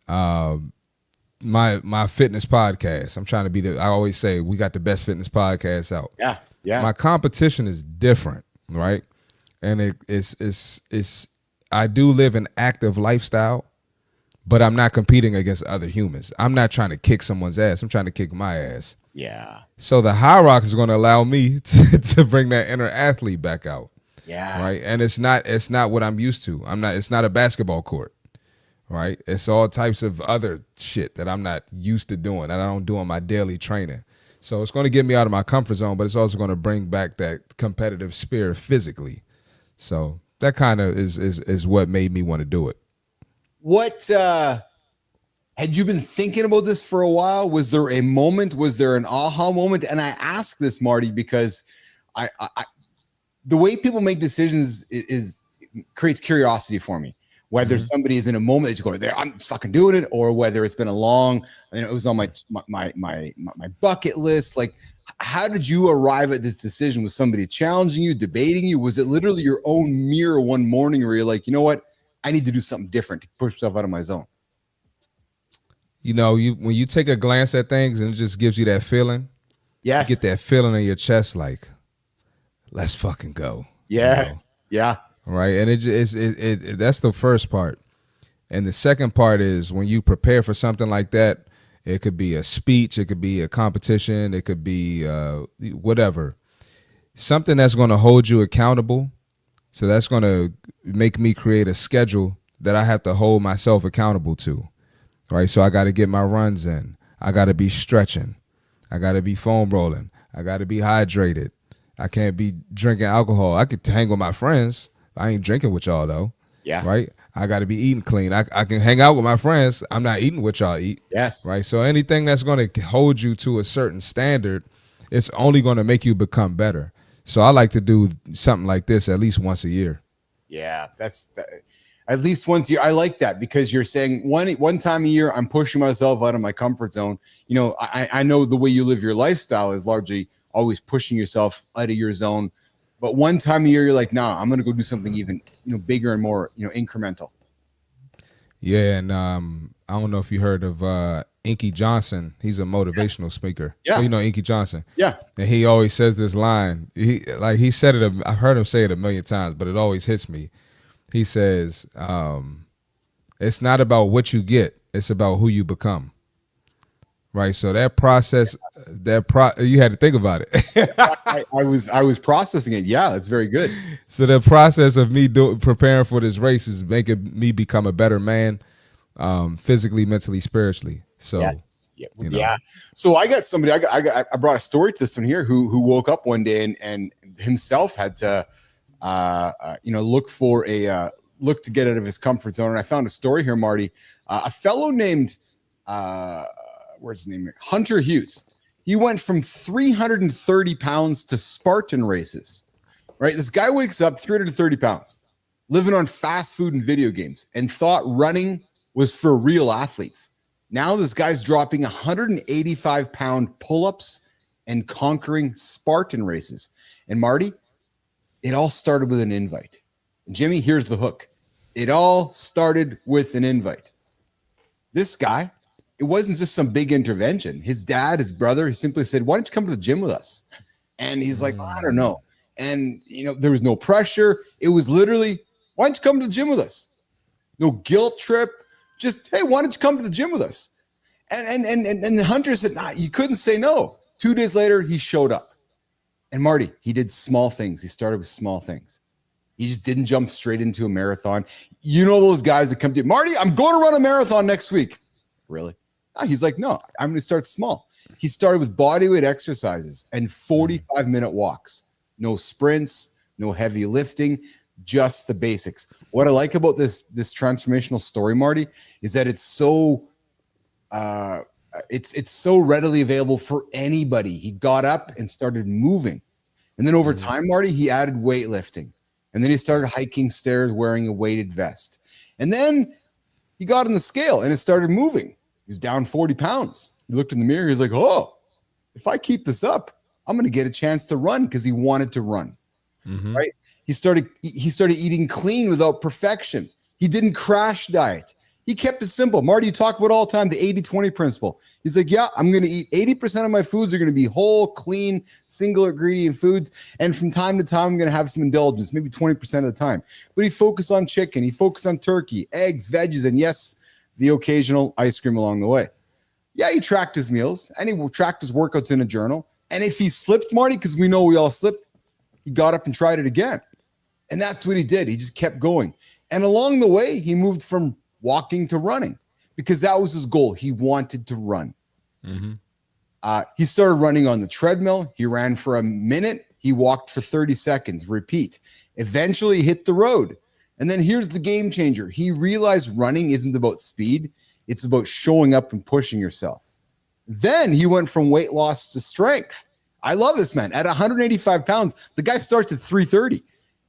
My fitness podcast. I'm trying to be I always say we got the best fitness podcast out. Yeah. Yeah. My competition is different, right? And it's I do live an active lifestyle, but I'm not competing against other humans. I'm not trying to kick someone's ass. I'm trying to kick my ass. Yeah. So the High Rock is going to allow me to bring that inner athlete back out. Yeah. Right. And it's not what I'm used to. It's not a basketball court. Right. It's all types of other shit that I'm not used to doing, that I don't do in my daily training. So it's going to get me out of my comfort zone, but it's also going to bring back that competitive spirit physically. So that kind of is what made me want to do it. What had you been thinking about this for a while? Was there a moment? Was there an aha moment? And I ask this, Marty, because I the way people make decisions is creates curiosity for me. Whether somebody is in a moment that you go, there, I'm just fucking doing it, or whether it's been a long, it was on my bucket list. Like, how did you arrive at this decision? Was somebody challenging you, debating you? Was it literally your own mirror one morning where you're like, you know what? I need to do something different to push myself out of my zone? When you take a glance at things and it just gives you that feeling. Yes. You get that feeling in your chest like, let's fucking go. Yes. Yeah. Right. And it that's the first part. And the second part is when you prepare for something like that, it could be a speech, it could be a competition, it could be whatever. Something that's going to hold you accountable. So that's going to make me create a schedule that I have to hold myself accountable to. Right. So I got to get my runs in. I got to be stretching. I got to be foam rolling. I got to be hydrated. I can't be drinking alcohol. I could hang with my friends. I ain't drinking with y'all though. Yeah. Right. I got to be eating clean. I can hang out with my friends. I'm not eating what y'all eat. Yes. Right. So anything that's going to hold you to a certain standard, it's only going to make you become better. So I like to do something like this at least once a year. Yeah. At least once a year. I like that because you're saying one time a year, I'm pushing myself out of my comfort zone. I know the way you live your lifestyle is largely always pushing yourself out of your zone. But one time a year, you're like, nah, I'm going to go do something even, bigger and more, incremental. Yeah. And I don't know if you heard of Inky Johnson. He's a motivational speaker. Yeah. Oh, you know Inky Johnson. Yeah. And he always says this line. He said it. I've heard him say it a million times, but it always hits me. He says, it's not about what you get. It's about who you become. Right. So that process, you had to think about it. I was processing it. Yeah, that's very good. So the process of me preparing for this race is making me become a better man, physically, mentally, spiritually. So yes. Yeah. So I got somebody. I brought a story to this one here who woke up one day and himself had to look to get out of his comfort zone. And I found a story here, Marty. A fellow named where's his name? Hunter Hughes. He went from 330 pounds to Spartan races, right? This guy wakes up 330 pounds, living on fast food and video games, and thought running was for real athletes. Now this guy's dropping 185-pound pull-ups and conquering Spartan races. And Marty, it all started with an invite. And Jimmy, here's the hook. It all started with an invite. This guy it wasn't just some big intervention. His dad, his brother, he simply said, why don't you come to the gym with us? And he's like, I don't know. And, there was no pressure. It was literally, why don't you come to the gym with us? No guilt trip. Just, hey, why don't you come to the gym with us? And Hunter said, nah, you couldn't say no. 2 days later, he showed up. And Marty, he did small things. He started with small things. He just didn't jump straight into a marathon. Those guys that come to you, Marty, I'm going to run a marathon next week. Really? He's like, no, I'm going to start small. He started with bodyweight exercises and 45-minute walks. No sprints, no heavy lifting, just the basics. What I like about this transformational story, Marty, is that it's so it's so readily available for anybody. He got up and started moving. And then over time, Marty, he added weightlifting. And then he started hiking stairs wearing a weighted vest. And then he got on the scale and it started moving. He was down 40 pounds. He looked in the mirror. He's like, oh, if I keep this up, I'm going to get a chance to run, because he wanted to run, right? He started eating clean without perfection. He didn't crash diet. He kept it simple. Marty, you talk about all the time, the 80-20 principle. He's like, yeah, I'm going to eat 80% of my foods are going to be whole, clean, single ingredient foods. And from time to time, I'm going to have some indulgence, maybe 20% of the time. But he focused on chicken. He focused on turkey, eggs, veggies, and yes, the occasional ice cream along the way. Yeah, he tracked his meals and he tracked his workouts in a journal. And if he slipped, Marty, because we know we all slip, he got up and tried it again. And that's what he did. He just kept going. And along the way, he moved from walking to running, because that was his goal. He wanted to run. He started running on the treadmill. He ran for a minute. He walked for 30 seconds. Repeat. Eventually hit the road. And then here's the game changer. He realized running isn't about speed. It's about showing up and pushing yourself. Then he went from weight loss to strength. I love this man. At 185 pounds, the guy starts at 330.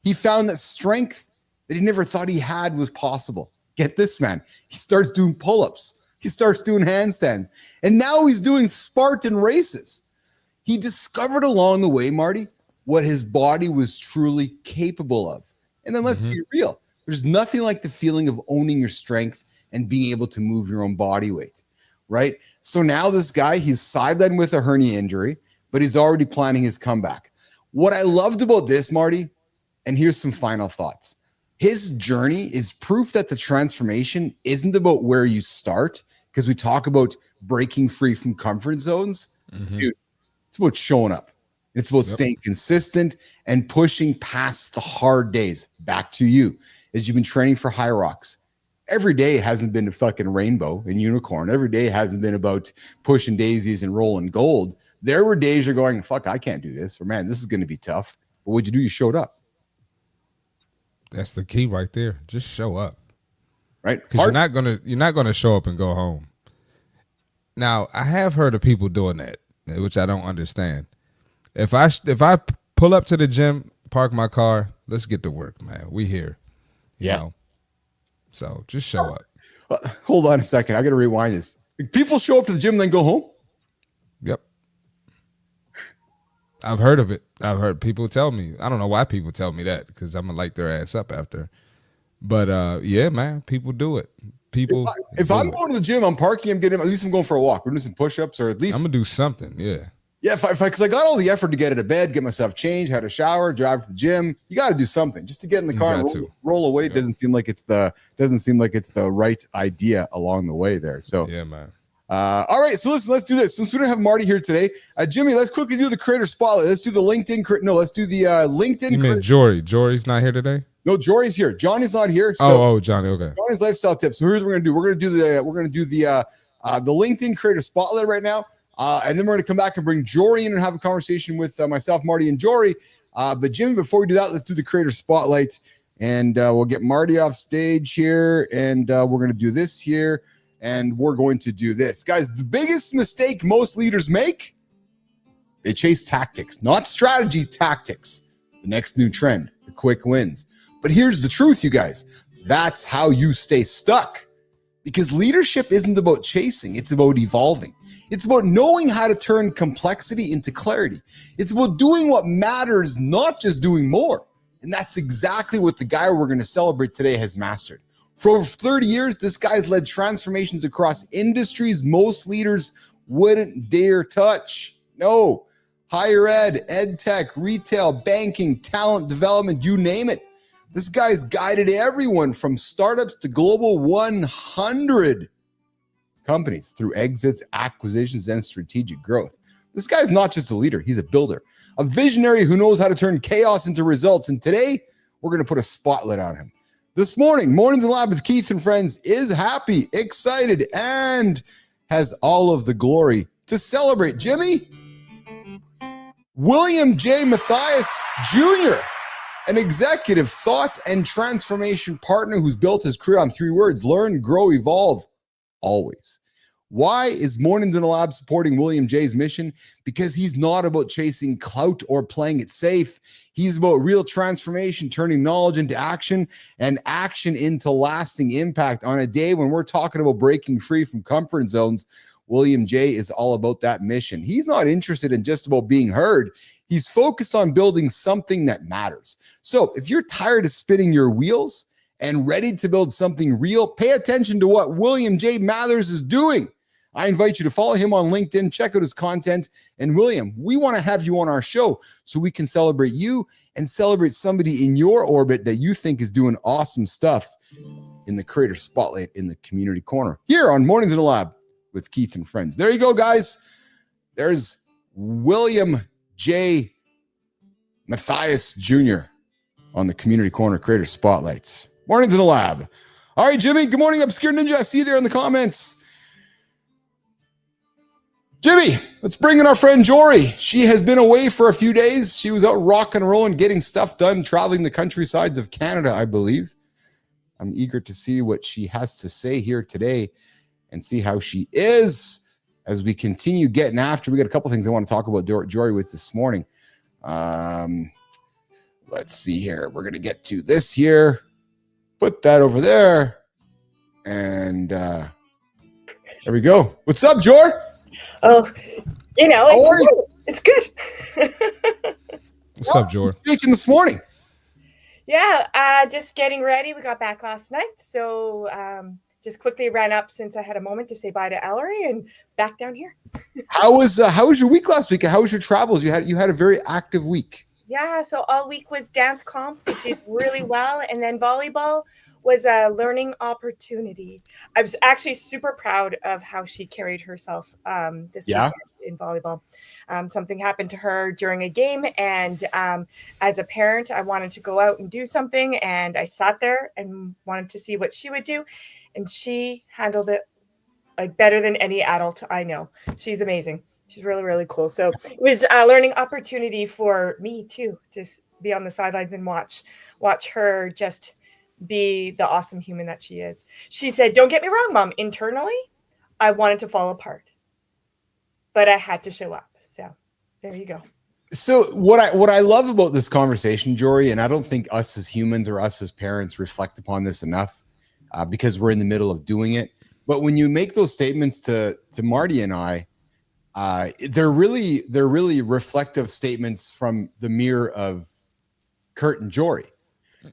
He found that strength that he never thought he had was possible. Get this, man. He starts doing pull-ups. He starts doing handstands. And now he's doing Spartan races. He discovered along the way, Marty, what his body was truly capable of. And then let's be real. There's nothing like the feeling of owning your strength and being able to move your own body weight, right? So now this guy, he's sidelined with a hernia injury, but he's already planning his comeback. What I loved about this, Marty, and here's some final thoughts. His journey is proof that the transformation isn't about where you start, because we talk about breaking free from comfort zones. Dude, it's about showing up. It's about staying consistent and pushing past the hard days. Back to you, as you've been training for High Rocks. Every day hasn't been a fucking rainbow and unicorn. Every day hasn't been about pushing daisies and rolling gold. There were days you're going, fuck, I can't do this. Or man, this is going to be tough. But what'd you do? You showed up. That's the key right there. Just show up, right? Because you're not gonna show up and go home. Now, I have heard of people doing that, which I don't understand. If I pull up to the gym, park my car, let's get to work, man. We here, you know. So just show up. Hold on a second. I got to rewind this. People show up to the gym and then go home. Yep. I've heard of it. I've heard people tell me. I don't know why people tell me that, because I'm going to light their ass up after. But, yeah, man, people do it. If I'm going to the gym, I'm parking, at least I'm going for a walk. We're doing some push-ups, or at least. I'm going to do something, yeah. Yeah, because I got all the effort to get out of bed, get myself changed, had a shower, drive to the gym. You got to do something just to get in the car and roll away. Yeah. Doesn't seem like it's the right idea along the way there. So yeah, man. All right, so listen, let's do this. Since we don't have Marty here today, Jimmy, let's quickly do the creator spotlight. Let's do the LinkedIn. Let's do the LinkedIn. You mean Jory? Jory's not here today? No, Jory's here. Johnny's not here. So Johnny. Okay. Johnny's lifestyle tips. So here's what we're gonna do. We're gonna do the LinkedIn creator spotlight right now. And then we're going to come back and bring Jory in and have a conversation with myself, Marty, and Jory. But Jimmy, before we do that, let's do the creator spotlight. And we'll get Marty off stage here. And we're going to do this here. And we're going to do this. Guys, the biggest mistake most leaders make, they chase tactics, not strategy, tactics. The next new trend, the quick wins. But here's the truth, you guys. That's how you stay stuck. Because leadership isn't about chasing. It's about evolving. It's about knowing how to turn complexity into clarity. It's about doing what matters, not just doing more. And that's exactly what the guy we're going to celebrate today has mastered. For over 30 years, this guy's led transformations across industries most leaders wouldn't dare touch. No, higher ed tech, retail, banking, talent development, you name it. This guy's guided everyone from startups to global 100 companies through exits, acquisitions, and strategic growth. This guy's not just a leader, he's a builder, a visionary who knows how to turn chaos into results. And today, we're going to put a spotlight on him. This morning, Mornings in the Lab with Keith and Friends is happy, excited, and has all of the glory to celebrate. Jimmy, William J. Mathias Jr., an executive thought and transformation partner who's built his career on 3 words: learn, grow, evolve, always. Why is Mornings in the Lab supporting William J's mission? Because he's not about chasing clout or playing it safe. He's about real transformation, turning knowledge into action and action into lasting impact. On a day when we're talking about breaking free from comfort zones, William J is all about that mission. He's not interested in just about being heard. He's focused on building something that matters. So if you're tired of spinning your wheels and ready to build something real, pay attention to what William J. Mathers is doing. I invite you to follow him on LinkedIn, check out his content. And William, we want to have you on our show so we can celebrate you and celebrate somebody in your orbit that you think is doing awesome stuff in the Creator Spotlight in the Community Corner here on Mornings in the Lab with Keith and Friends. There you go, guys. There's William J. Mathias Jr. on the Community Corner Creator Spotlights. Mornings in the Lab. All right, Jimmy. Good morning, Obscure Ninja. I see you there in the comments. Jimmy, let's bring in our friend Jory. She has been away for a few days. She was out rock and rolling, getting stuff done, traveling the countrysides of Canada, I believe. I'm eager to see what she has to say here today and see how she is as we continue getting after. We got a couple things I want to talk about Jory with this morning. Let's see here. We're going to get to this here. Put that over there. And there we go. What's up, Jory? Oh, it's good. What's up, George? Speaking this morning. Yeah, just getting ready. We got back last night, so just quickly ran up since I had a moment to say bye to Ellery and back down here. How was your week last week? How was your travels? You had a very active week. Yeah, so all week was dance comp. We did really well, and then volleyball was a learning opportunity. I was actually super proud of how she carried herself this weekend in volleyball. Something happened to her during a game, and as a parent, I wanted to go out and do something, and I sat there and wanted to see what she would do, and she handled it like better than any adult I know. She's amazing. She's really, really cool. So it was a learning opportunity for me too, to be on the sidelines and watch her just be the awesome human that she is. She said, "Don't get me wrong, Mom. Internally, I wanted to fall apart, but I had to show up." So there you go. So what I love about this conversation, Jory, and I don't think us as humans or us as parents reflect upon this enough because we're in the middle of doing it. But when you make those statements to Marty and I, they're really reflective statements from the mirror of Kurt and Jory.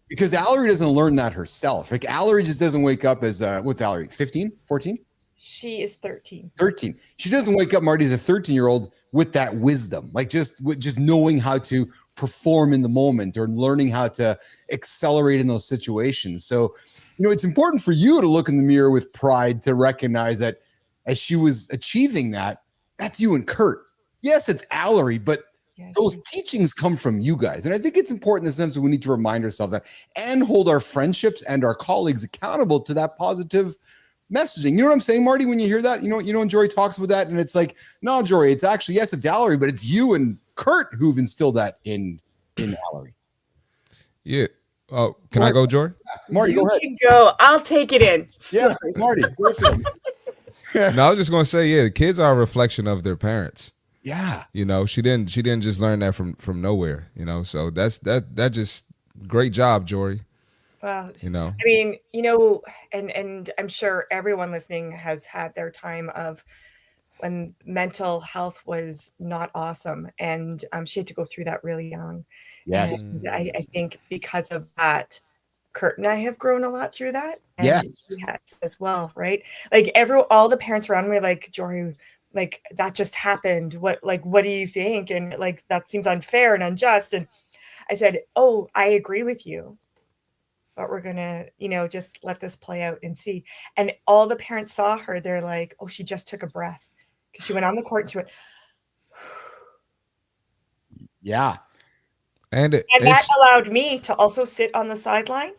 Because Allery doesn't learn that herself. Like Allery just doesn't wake up as what's Allery, 15, 14? She is 13. 13. She doesn't wake up, Marty, as a 13-year-old with that wisdom, like just knowing how to perform in the moment or learning how to accelerate in those situations. So, it's important for you to look in the mirror with pride to recognize that as she was achieving that, that's you and Kurt. Yes, it's Allery, but those teachings come from you guys. And I think it's important in the sense that we need to remind ourselves that and hold our friendships and our colleagues accountable to that positive messaging. You know what I'm saying, Marty, when you hear that? And Jory talks about that, and it's like, no, Jory, it's actually, yes, it's Allery, but it's you and Kurt who've instilled that in Allery. Yeah. Oh, can I go, Jory? Marty, go ahead. You can go. I'll take it in. Yeah, Marty, go for it. No, I was just gonna say, the kids are a reflection of their parents. Yeah. She didn't just learn that from nowhere, so that's just great job, Jory. Well, I mean, and I'm sure everyone listening has had their time of when mental health was not awesome, and she had to go through that really young. Yes. And I think because of that, Kurt and I have grown a lot through that. And Yes. she has as well, right? Like all the parents around me are like, Jory, like that just happened. What do you think? And like, that seems unfair and unjust. And I said, oh, I agree with you, but we're going to, just let this play out and see. And all the parents saw her. They're like, oh, she just took a breath. Because she went on the court and she went, And and that allowed me to also sit on the sideline and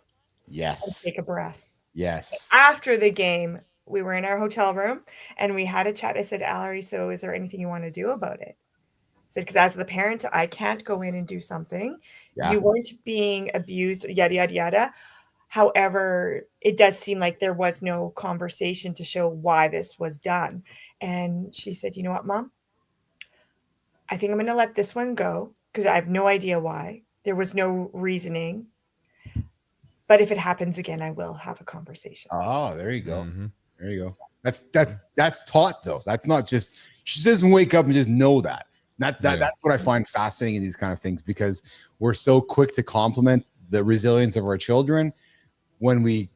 Yes. take a breath. Yes. After the game, we were in our hotel room and we had a chat. I said, Allery, so is there anything you want to do about it? I said, because as the parent, I can't go in and do something. Yeah. You weren't being abused, yada, yada, yada. However, it does seem like there was no conversation to show why this was done. And she said, you know what, Mom? I think I'm going to let this one go because I have no idea why. There was no reasoning. But if it happens again, I will have a conversation. Oh, there you go. There you go. That's taught though. That's not just, she doesn't wake up and just know that. That's what I find fascinating in these kind of things, because we're so quick to compliment the resilience of our children when we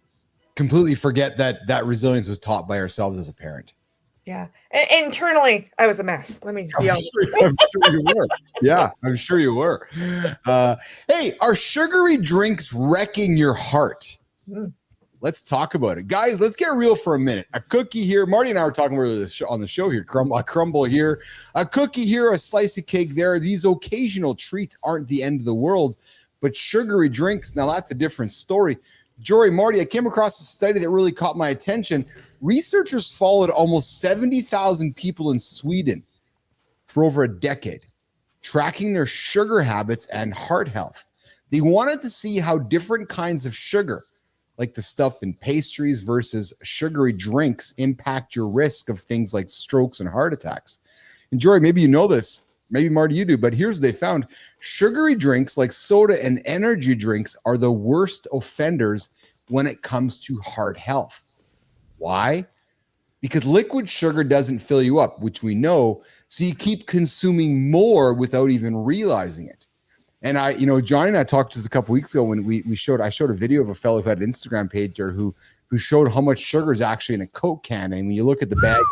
completely forget that resilience was taught by ourselves as a parent. Yeah. And internally, I was a mess. Let me be honest. I'm sure you were. Yeah, I'm sure you were. Hey, are sugary drinks wrecking your heart? Let's talk about it. Guys, let's get real for a minute. A cookie here. Marty and I were talking about this on the show here. A crumble here. A cookie here, a slice of cake there. These occasional treats aren't the end of the world, but sugary drinks, now that's a different story. Jory, Marty, I came across a study that really caught my attention. Researchers followed almost 70,000 people in Sweden for over a decade, tracking their sugar habits and heart health. They wanted to see how different kinds of sugar, like the stuff in pastries versus sugary drinks, impact your risk of things like strokes and heart attacks. And Jory, maybe you know this, maybe Marty you do, but here's what they found. Sugary drinks like soda and energy drinks are the worst offenders when it comes to heart health. Why? Because liquid sugar doesn't fill you up, which we know, so you keep consuming more without even realizing it. And Johnny and I talked just a couple weeks ago when I showed a video of a fellow who had an Instagram page there who showed how much sugar is actually in a Coke can. And when you look at the bag of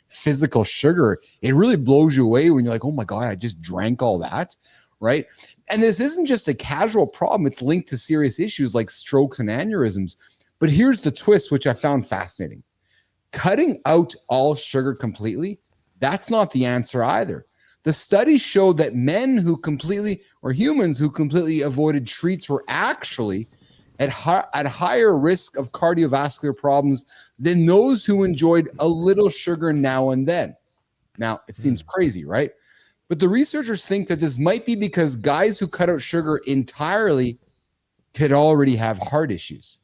physical sugar, it really blows you away when you're like, oh my God, I just drank all that, right? And this isn't just a casual problem. It's linked to serious issues like strokes and aneurysms. But here's the twist, which I found fascinating. Cutting out all sugar completely, that's not the answer either. The studies showed that humans who completely avoided treats were actually at higher risk of cardiovascular problems than those who enjoyed a little sugar now and then. Now, it seems crazy, right? But the researchers think that this might be because guys who cut out sugar entirely could already have heart issues.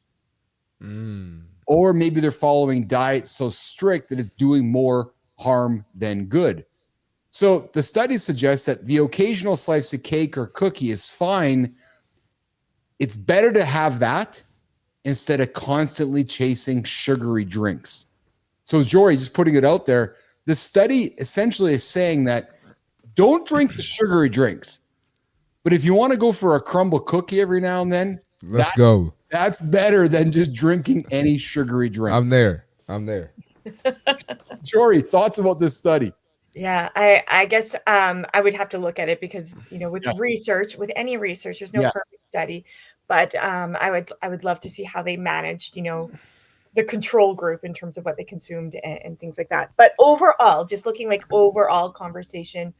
Or maybe they're following diets so strict that it's doing more harm than good. So the studies suggest that the occasional slice of cake or cookie is fine. It's better to have that instead of constantly chasing sugary drinks. So Jory, just putting it out there, the study essentially is saying that don't drink the sugary drinks. But if you want to go for a crumble cookie every now and then, let's go. That's better than just drinking any sugary drinks. I'm there. Jory, thoughts about this study? Yeah, I guess I would have to look at it because, with research, with any research, there's no perfect study. But I would love to see how they managed, the control group in terms of what they consumed and things like that. But overall, just looking like overall conversation,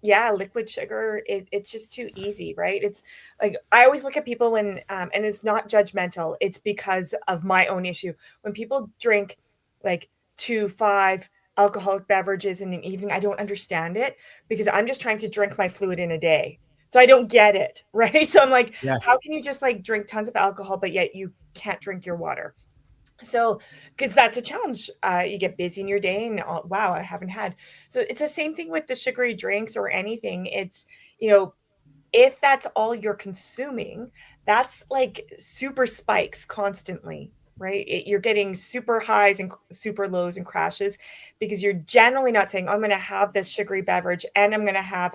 liquid sugar it's just too easy, right? It's like I always look at people when and it's not judgmental, it's because of my own issue. When people drink like 2-5 alcoholic beverages in an evening, I don't understand it because I'm just trying to drink my fluid in a day. So I don't get it, right? So I'm like, how can you just like drink tons of alcohol, but yet you can't drink your water? So, because that's a challenge. You get busy in your day and wow, I haven't had. So it's the same thing with the sugary drinks or anything. It's, if that's all you're consuming, that's like super spikes constantly, right? You're getting super highs and super lows and crashes because you're generally not saying, I'm going to have this sugary beverage and I'm going to have,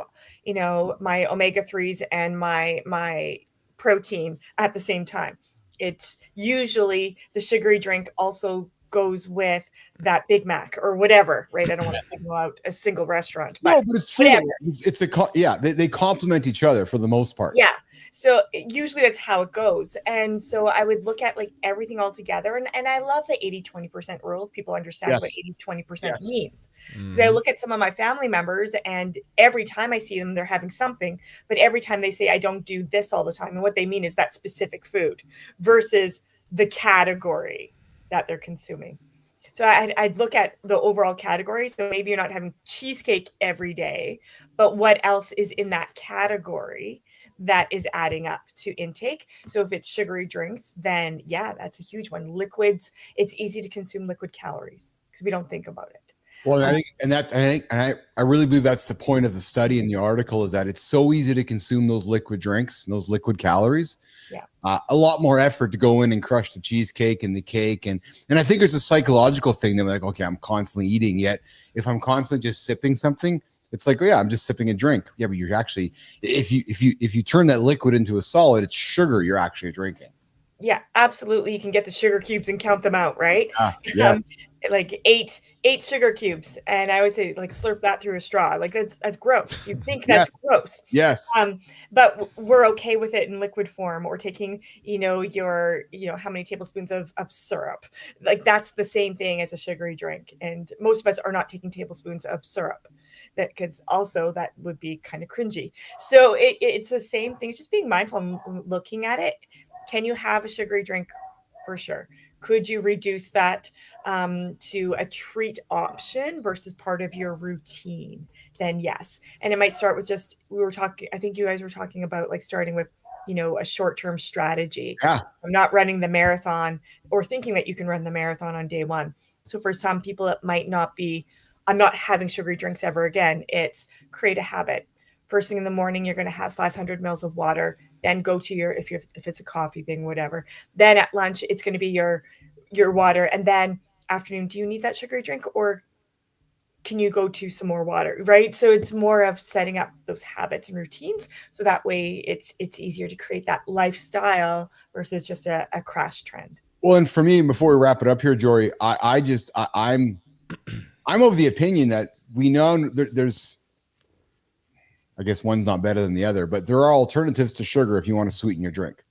my omega-3s and my protein at the same time. it's usually the sugary drink also goes with that Big Mac or whatever, right? I don't want to single out a single restaurant, but No, but it's true. whatever. They complement each other for the most part. Yeah. So usually that's how it goes. And so I would look at like everything all together. And I love the 80-20% rule if people understand what 80-20% means. Because I look at some of my family members and every time I see them, they're having something. But every time they say, I don't do this all the time. And what they mean is that specific food versus the category that they're consuming. So I'd look at the overall category. So maybe you're not having cheesecake every day, but what else is in that category that is adding up to intake? So if it's sugary drinks, then yeah, that's a huge one. Liquids, it's easy to consume liquid calories because we don't think about it. Well, I really believe that's the point of the study in the article, is that it's so easy to consume those liquid drinks and those liquid calories. Yeah. A lot more effort to go in and crush the cheesecake and the cake. And I think it's a psychological thing that like, okay, I'm constantly eating, yet if I'm constantly just sipping something, it's like, oh yeah, I'm just sipping a drink. Yeah, but you're actually, if you turn that liquid into a solid, it's sugar you're actually drinking. Yeah, absolutely. You can get the sugar cubes and count them out, right? Yes. Like eight sugar cubes, and I always say like slurp that through a straw. Like that's gross. You think that's gross. Yes. But we're okay with it in liquid form, or taking your how many tablespoons of syrup. Like that's the same thing as a sugary drink, and most of us are not taking tablespoons of syrup. That because also that would be kind of cringy. So it's the same thing. It's just being mindful and looking at it. Can you have a sugary drink? For sure. Could you reduce that to a treat option versus part of your routine? Then yes. And it might start with I think you guys were talking about like starting with, a short-term strategy. Yeah. I'm not running the marathon or thinking that you can run the marathon on day one. So for some people, it might not be, I'm not having sugary drinks ever again. It's create a habit. First thing in the morning, you're going to have 500 mils of water. Then go to if it's a coffee thing, whatever. Then at lunch, it's going to be your water. And then afternoon, do you need that sugary drink or can you go to some more water, right? So it's more of setting up those habits and routines. So that way it's easier to create that lifestyle versus just a crash trend. Well, and for me, before we wrap it up here, Jory, I'm of the opinion that we know there's, I guess one's not better than the other, but there are alternatives to sugar if you want to sweeten your drink.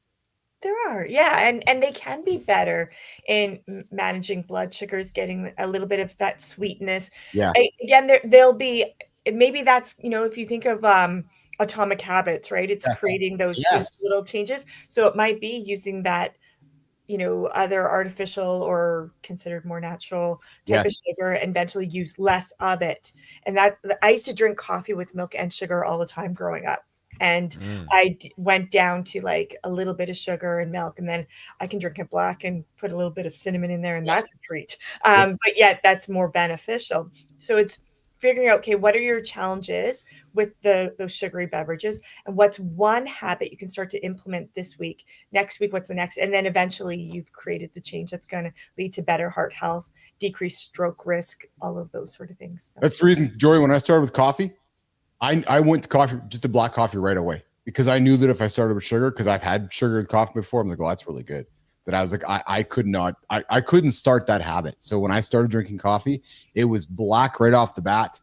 There are, yeah, and they can be better in managing blood sugars, getting a little bit of that sweetness. Yeah. Again, there'll be, maybe that's, if you think of Atomic Habits, right? It's creating those little changes. So it might be using that, other artificial or considered more natural type of sugar and eventually use less of it. And I used to drink coffee with milk and sugar all the time growing up. And I went down to like a little bit of sugar and milk, and then I can drink it black and put a little bit of cinnamon in there, and that's a treat. But yet that's more beneficial. So it's figuring out, okay, what are your challenges with those sugary beverages, and what's one habit you can start to implement this week, next week, what's the next, and then eventually you've created the change that's going to lead to better heart health, decreased stroke risk, all of those sort of things. So. That's the reason, Jory, when I started with coffee, I went to coffee, just a black coffee right away, because I knew that if I started with sugar, because I've had sugar in coffee before, I'm like, oh, that's really good. That I was like, I couldn't start that habit. So when I started drinking coffee, it was black right off the bat.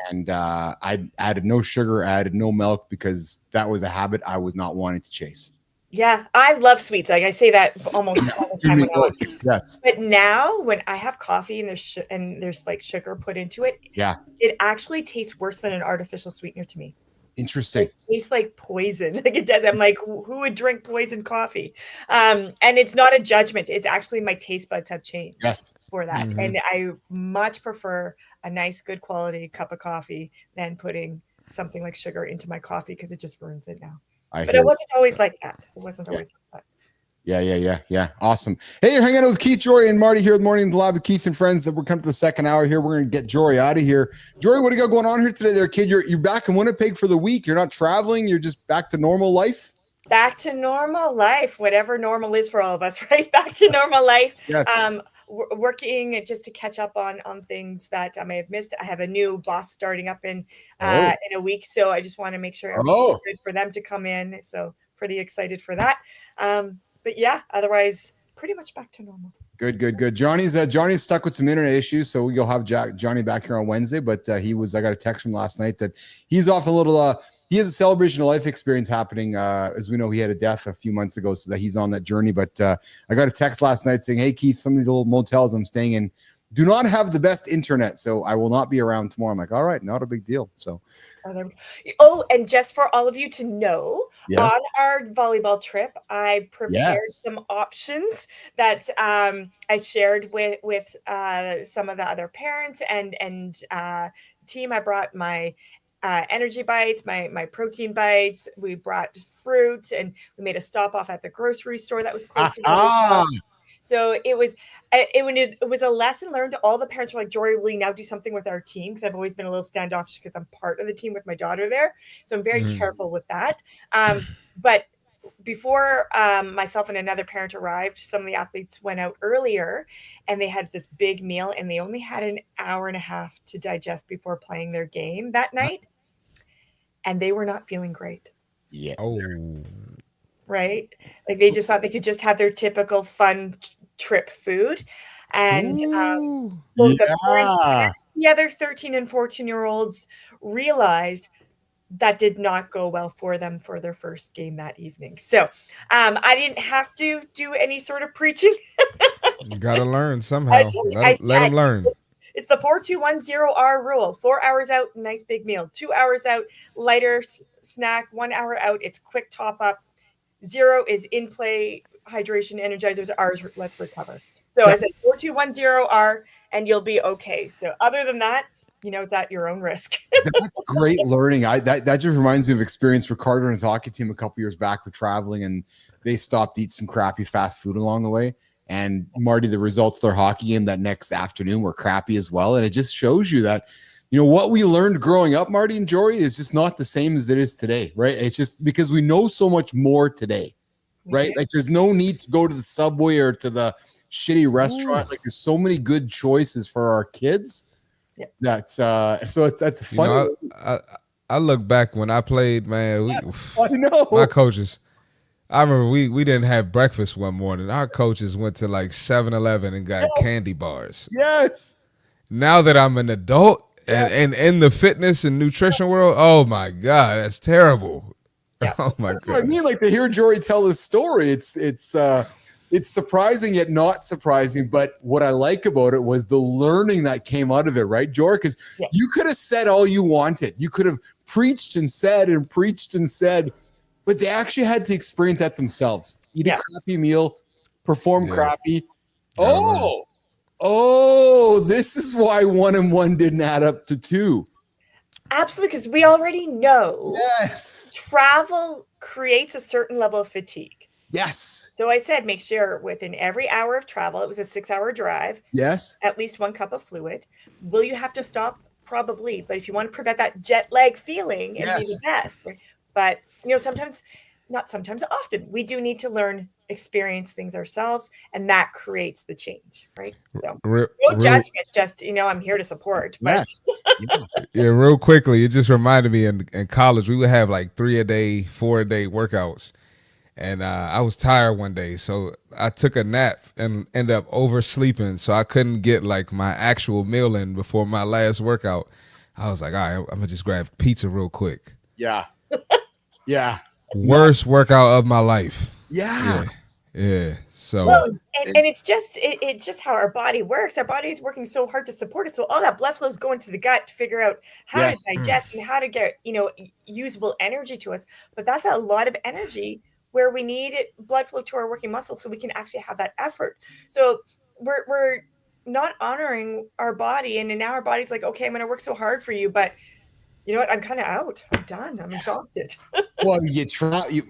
And I added no sugar, added no milk, because that was a habit I was not wanting to chase. Yeah, I love sweets. Like I say that almost all the time when I want to. Yes. But now when I have coffee and there's like sugar put into it, it actually tastes worse than an artificial sweetener to me. Interesting. It tastes like poison. Like it does. I'm like, who would drink poison coffee? And it's not a judgment. It's actually my taste buds have changed for that. And I much prefer a nice, good quality cup of coffee than putting something like sugar into my coffee because it just ruins it now. But it wasn't always like that. It wasn't always like that. Yeah. Awesome. Hey, you're hanging out with Keith, Jory, and Marty here at Morning in the Lab with Keith and friends. We're coming to the second hour here. We're going to get Jory out of here. Jory, what do you got going on here today there, kid? You're back in Winnipeg for the week. You're not traveling. You're just back to normal life. Back to normal life, whatever normal is for all of us, right? Back to normal life. Yes. Working just to catch up on things that I may have missed. I have a new boss starting up in a week, so I just want to make sure everything's good for them to come in. So pretty excited for that. but yeah, otherwise pretty much back to normal. Good. Johnny's stuck with some internet issues, so you'll have Johnny back here on Wednesday. But I got a text from last night that he's off a little. He has a celebration of life experience happening. As we know, he had a death a few months ago, so that he's on that journey. But I got a text last night saying, "Hey Keith, some of the little motels I'm staying in do not have the best internet, so I will not be around tomorrow." I'm like, all right, not a big deal. So. Oh, and just for all of you to know, Yes. on our volleyball trip, I prepared some options that I shared with some of the other parents and team. I brought my energy bites, my protein bites. We brought fruit, and we made a stop off at the grocery store that was close to the hotel. So it was a lesson learned. All the parents were like, "Jory, will you now do something with our team?" Because I've always been a little standoffish because I'm part of the team with my daughter there. So I'm very careful with that. But before myself and another parent arrived, some of the athletes went out earlier and they had this big meal, and they only had an hour and a half to digest before playing their game that night. And they were not feeling great. Yeah. Oh. Right? Like they just thought they could just have their typical fun trip food. And both the parents and the other 13 and 14-year-olds realized that did not go well for them for their first game that evening. So I didn't have to do any sort of preaching. You gotta learn somehow. Let them learn. It's the 4210R rule. 4 hours out, nice big meal. 2 hours out, lighter snack. 1 hour out, it's quick top up. 0 is in play, hydration, energizers. R's let's recover. So I said 4210R, and you'll be okay. So other than that, it's at your own risk. That's great learning. That just reminds me of experience. Ricardo and his hockey team a couple years back were traveling, and they stopped to eat some crappy fast food along the way. And Marty, the results of their hockey game that next afternoon were crappy as well. And it just shows you that, what we learned growing up, Marty and Jory, is just not the same as it is today, right? It's just because we know so much more today, right? Like there's no need to go to the Subway or to the shitty restaurant. Like there's so many good choices for our kids. Yeah. That's fun. I look back when I played, man. I know my coaches. I remember we didn't have breakfast one morning. Our coaches went to like 7-Eleven and got candy bars. Yes. Now that I'm an adult and in the fitness and nutrition world, oh my God, that's terrible. Yeah. Oh my God. That's what I mean. Like to hear Jory tell his story, it's surprising yet not surprising. But what I like about it was the learning that came out of it, right, Jory? Because you could have said all you wanted. You could have preached and said, but they actually had to experience that themselves. Eat a crappy meal, perform crappy. This is why 1 and 1 didn't add up to 2. Absolutely, because we already know travel creates a certain level of fatigue. Yes. So I said, make sure within every hour of travel, it was a 6-hour drive. Yes. At least 1 cup of fluid. Will you have to stop? Probably. But if you want to prevent that jet lag feeling, it'd be the best. Right? But, often, we do need to learn, experience things ourselves, and that creates the change, right? So no judgment, just, I'm here to support. But. Yeah, real quickly, it just reminded me in college, we would have like 3-a-day, 4-a-day workouts. And I was tired one day, so I took a nap and ended up oversleeping, so I couldn't get like my actual meal in before my last workout. I was like, all right, I'm going to just grab pizza real quick. Yeah. Yeah. Worst workout of my life. Yeah. So and it's just how our body works. Our body is working so hard to support it. So all that blood flow is going to the gut to figure out how to digest and how to get, usable energy to us. But that's a lot of energy where we need blood flow to our working muscles so we can actually have that effort. So we're not honoring our body. And now our body's like, okay, I'm going to work so hard for you, but you know what? I'm kind of out. I'm done. I'm exhausted. Well,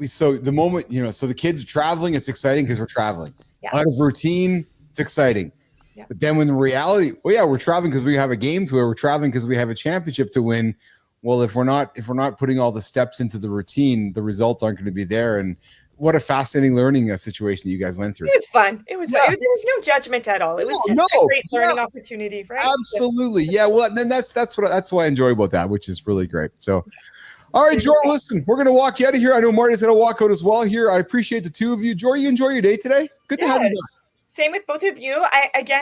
so the moment, so the kids are traveling, it's exciting because we're traveling. Out of routine, it's exciting. Yeah. But then when the reality, we're traveling because we have a game to win. We're traveling because we have a championship to win. Well, if we're not putting all the steps into the routine, the results aren't going to be there. And what a fascinating learning situation you guys went through. It was fun. There was no judgment at all. It was just a great learning opportunity, right? Absolutely. Yeah. Well, then that's why I enjoy about that, which is really great. So, All right, Jory, listen, we're going to walk you out of here. I know Marty's going to walk out as well here. I appreciate the two of you. Jory, you enjoy your day today? Good to have you back. Same with both of you.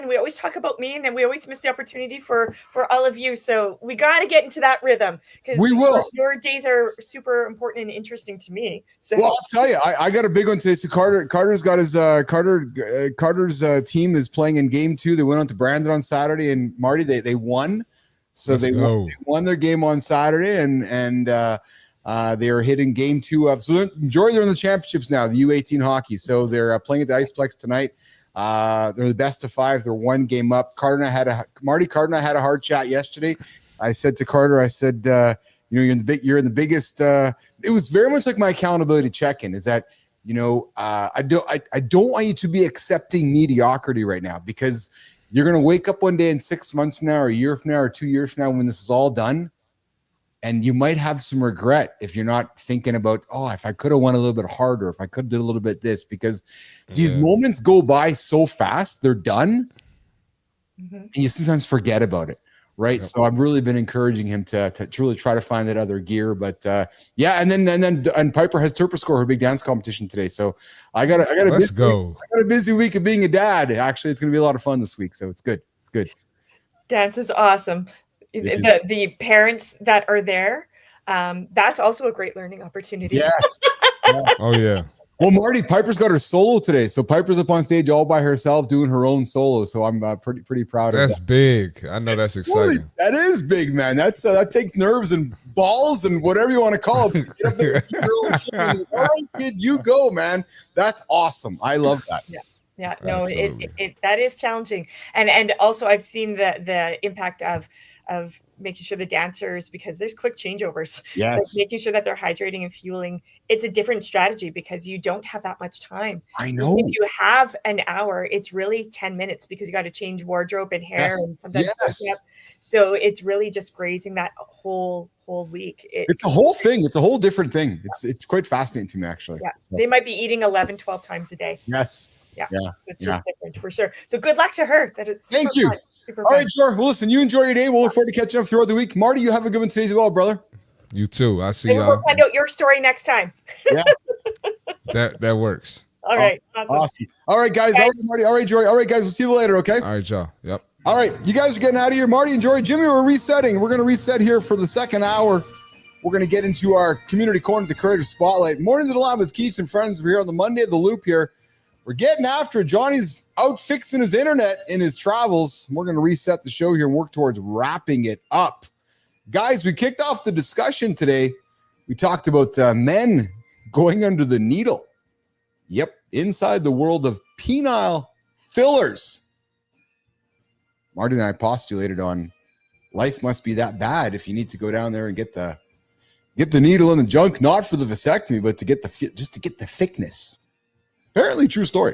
We always talk about me, and then we always miss the opportunity for all of you. So we got to get into that rhythm because we will. Your days are super important and interesting to me. So. Well, I'll tell you, I got a big one today. So Carter's got his Carter's team is playing in game 2. They went on to Brandon on Saturday, and Marty they won. So they won their game on Saturday, and they are hitting game 2 of. So they're in the championships now, the U18 hockey. So they're playing at the Iceplex tonight. They're the best of 5. They're 1 game up. Carter and I had a hard chat yesterday. I said to Carter, you're in the biggest. It was very much like my accountability check-in. Is that I don't want you to be accepting mediocrity right now, because you're going to wake up one day in 6 months from now, or a year from now, or 2 years from now, when this is all done, and you might have some regret if you're not thinking about, if I could have won a little bit harder, if I could have did a little bit this, because these moments go by so fast, they're done, and you sometimes forget about it, right? Yep. So I've really been encouraging him to truly try to find that other gear, but and then Piper has Terpscore, her big dance competition today, so I got a busy week of being a dad. Actually, it's going to be a lot of fun this week, so it's good. It's good. Dance is awesome. The parents that are there, that's also a great learning opportunity. Yes. Oh yeah. Well, Marty, Piper's got her solo today, so Piper's up on stage all by herself doing her own solo. So I'm pretty proud of that. That's big. I know that's exciting. That is big, man. That takes nerves and balls and whatever you want to call it. Get up there, all right, kid, you go, man. That's awesome. I love that. Yeah. No, it that is challenging, and also I've seen the impact of making sure the dancers, because there's quick changeovers. Yes. Like making sure that they're hydrating and fueling. It's a different strategy because you don't have that much time. I know. If you have an hour, it's really 10 minutes because you got to change wardrobe and hair and sometimes so it's really just grazing that whole week. It's a whole thing. It's a whole different thing. It's quite fascinating to me, actually. Yeah. They might be eating 11, 12 times a day. Yes. Yeah. It's just different for sure. So good luck to her. Thank you. All right, sure. Well, listen, you enjoy your day. We'll look forward to catching up throughout the week. Marty, you have a good one today as well, brother. You too. I see y'all. y'all. We'll find out your story next time. Yeah. that works. All right. Awesome. All right, guys. All right, Marty. All right, Jory. All right, guys. We'll see you later, okay? All right, y'all. Yep. All right. You guys are getting out of here. Marty and Jory. Jimmy, we're resetting. We're going to reset here for the second hour. We're going to get into our community corner, the Creator Spotlight. Mornings at 11 with Keith and friends. We're here on the Monday of the Loop here. We're getting after it. Johnny's out fixing his internet in his travels. We're going to reset the show here and work towards wrapping it up. Guys, we kicked off the discussion today. We talked about men going under the needle. Yep, inside the world of penile fillers. Marty and I postulated on life must be that bad if you need to go down there and get the needle in the junk, not for the vasectomy, but to get the thickness. Apparently true story.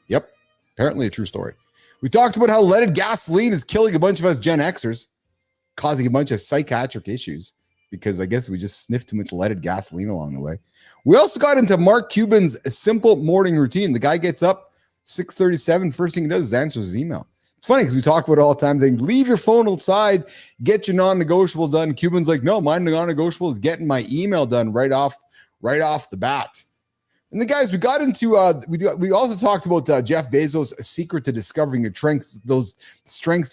Yep. Apparently a true story. We talked about how leaded gasoline is killing a bunch of us Gen Xers, causing a bunch of psychiatric issues because I guess we just sniffed too much leaded gasoline along the way. We also got into Mark Cuban's simple morning routine. The guy gets up 6:37. First thing he does is answers his email. It's funny because we talk about it all the time. They leave your phone outside, get your non-negotiables done. Cuban's like, no, my non-negotiable is getting my email done right off the bat. And the guys, we got into we also talked about Jeff Bezos' secret to discovering your strengths, those secret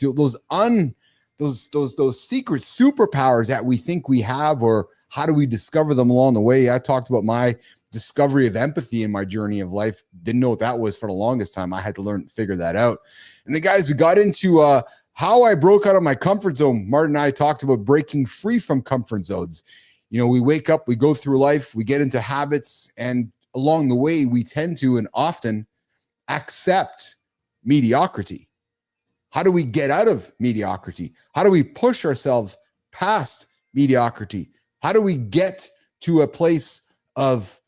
superpowers that we think we have, or how do we discover them along the way? I talked about my discovery of empathy in my journey of life. Didn't know what that was for the longest time. I had to figure that out. And the guys, we got into how I broke out of my comfort zone. Martin and I talked about breaking free from comfort zones. We wake up, we go through life, we get into habits, and along the way, we tend to and often accept mediocrity. How do we get out of mediocrity? How do we push ourselves past mediocrity? How do we get to a place of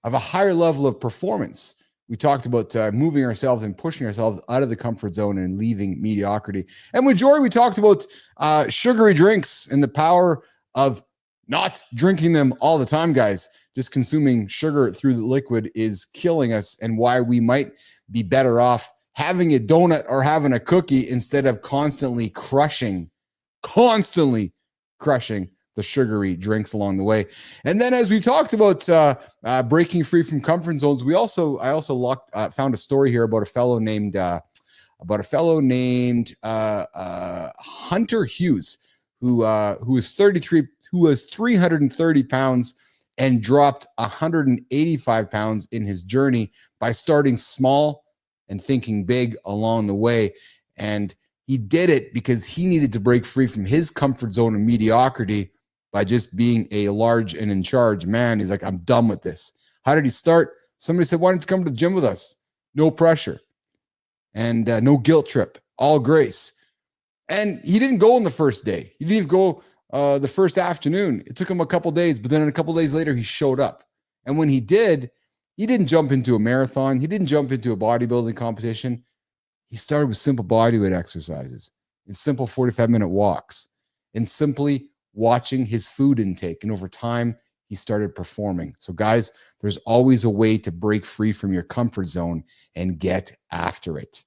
a higher level of performance? We talked about moving ourselves and pushing ourselves out of the comfort zone and leaving mediocrity. And with Jory, we talked about sugary drinks and the power of not drinking them all the time, guys. Just consuming sugar through the liquid is killing us, and why we might be better off having a donut or having a cookie instead of constantly crushing the the sugary drinks along the way. And then, as we talked about breaking free from comfort zones, I also found a story here about a fellow named Hunter Hughes, who was 33, who was 330 pounds and dropped 185 pounds in his journey by starting small and thinking big along the way. And he did it because he needed to break free from his comfort zone of mediocrity by just being a large and in charge man. He's like, I'm done with this. How did he start? Somebody said, why don't you come to the gym with us? No pressure and no guilt trip, all grace. And he didn't go on the first day. He didn't even go the first afternoon. It took him a couple days, but then a couple days later, he showed up. And when he did, he didn't jump into a marathon. He didn't jump into a bodybuilding competition. He started with simple bodyweight exercises and simple 45-minute walks and simply watching his food intake. And over time, he started performing. So guys, there's always a way to break free from your comfort zone and get after it.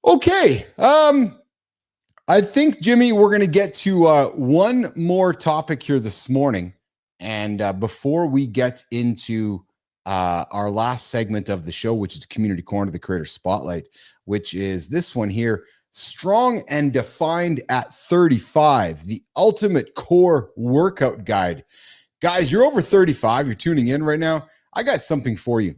Okay. I think, Jimmy, we're going to get to one more topic here this morning. And before we get into our last segment of the show, which is Community Corner, the Creator Spotlight, which is this one here, Strong and Defined at 35, the Ultimate Core Workout Guide. Guys, you're over 35. You're tuning in right now. I got something for you.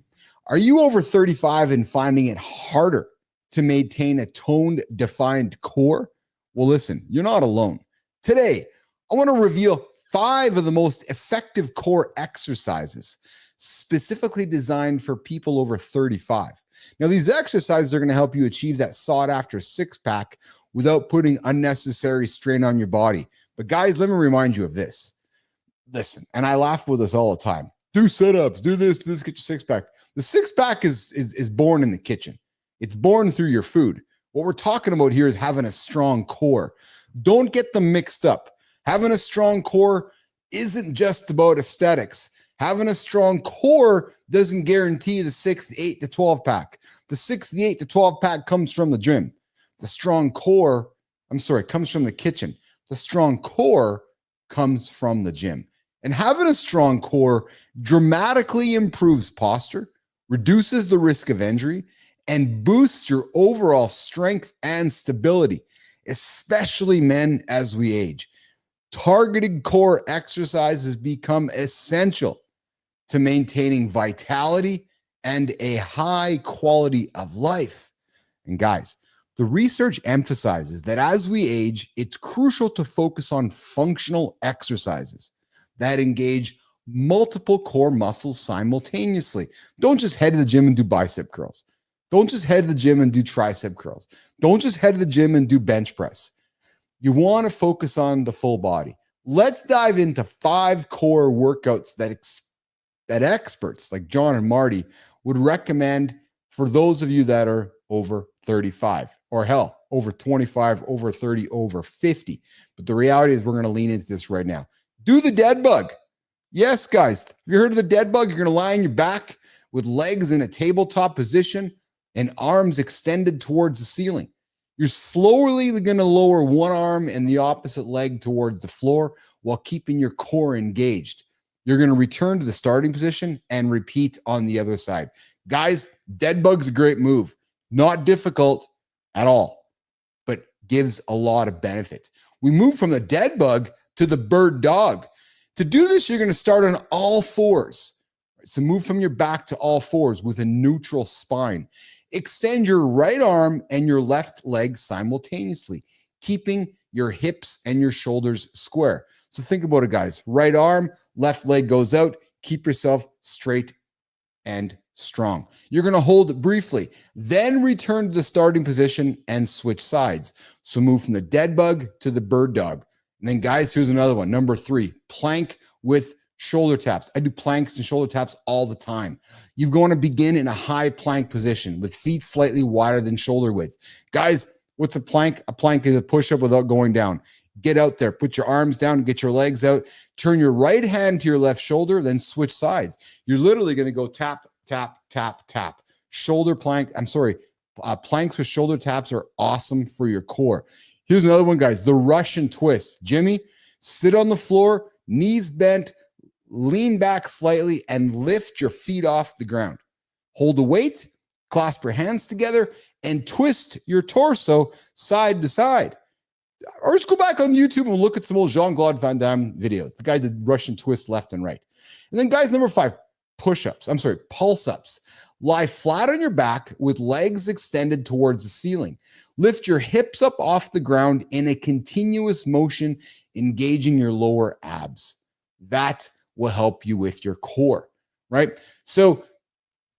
Are you over 35 and finding it harder to maintain a toned, defined core? Well, listen, you're not alone. Today, I want to reveal 5 of the most effective core exercises specifically designed for people over 35. Now, these exercises are going to help you achieve that sought-after six-pack without putting unnecessary strain on your body. But guys, let me remind you of this. Listen, and I laugh with this all the time. Do sit-ups, do this, get your six-pack. The six-pack is born in the kitchen. It's born through your food. What we're talking about here is having a strong core. Don't get them mixed up. Having a strong core isn't just about aesthetics. Having a strong core doesn't guarantee the 6, the 8, the 12 pack. The 6, the 8, the 12 pack comes from the gym. The strong core, comes from the kitchen. The strong core comes from the gym. And having a strong core dramatically improves posture, reduces the risk of injury, and boosts your overall strength and stability, especially men as we age. Targeted core exercises become essential to maintaining vitality and a high quality of life. And guys, the research emphasizes that as we age, it's crucial to focus on functional exercises that engage multiple core muscles simultaneously. Don't just head to the gym and do bicep curls. Don't just head to the gym and do tricep curls. Don't just head to the gym and do bench press. You want to focus on the full body. Let's dive into 5 core workouts that experts like John and Marty would recommend for those of you that are over 35 or hell, over 25, over 30, over 50. But the reality is we're going to lean into this right now. Do the dead bug. Yes, guys. Have you heard of the dead bug? You're going to lie on your back with legs in a tabletop position and arms extended towards the ceiling. You're slowly going to lower one arm and the opposite leg towards the floor while keeping your core engaged. You're going to return to the starting position and repeat on the other side. Guys, dead bug's a great move. Not difficult at all, but gives a lot of benefit. We move from the dead bug to the bird dog. To do this, you're going to start on all fours. So move from your back to all fours with a neutral spine. Extend your right arm and your left leg simultaneously, keeping your hips and your shoulders square. So think about it, guys. Right arm, left leg goes out. Keep yourself straight and strong. You're going to hold it briefly, then return to the starting position and switch sides. So move from the dead bug to the bird dog. And then, guys, here's another one. Number 3, plank with shoulder taps. I do planks and shoulder taps all the time. You're going to begin in a high plank position with feet slightly wider than shoulder width. Guys, what's a plank? A plank is a push-up without going down. Get out there, put your arms down, get your legs out, turn your right hand to your left shoulder, then switch sides. You're literally going to go tap, tap, tap, tap. Planks with shoulder taps are awesome for your core. Here's another one, guys, the Russian twist. Jimmy, Sit on the floor, knees bent, lean back slightly, and lift your feet off the ground. Hold the weight, clasp your hands together, and twist your torso side to side. Or just go back on YouTube and look at some old Jean-Claude Van Damme videos. The guy did Russian twists left and right. And then guys, number 5, pulse-ups. Lie flat on your back with legs extended towards the ceiling. Lift your hips up off the ground in a continuous motion, engaging your lower abs. That will help you with your core, right? So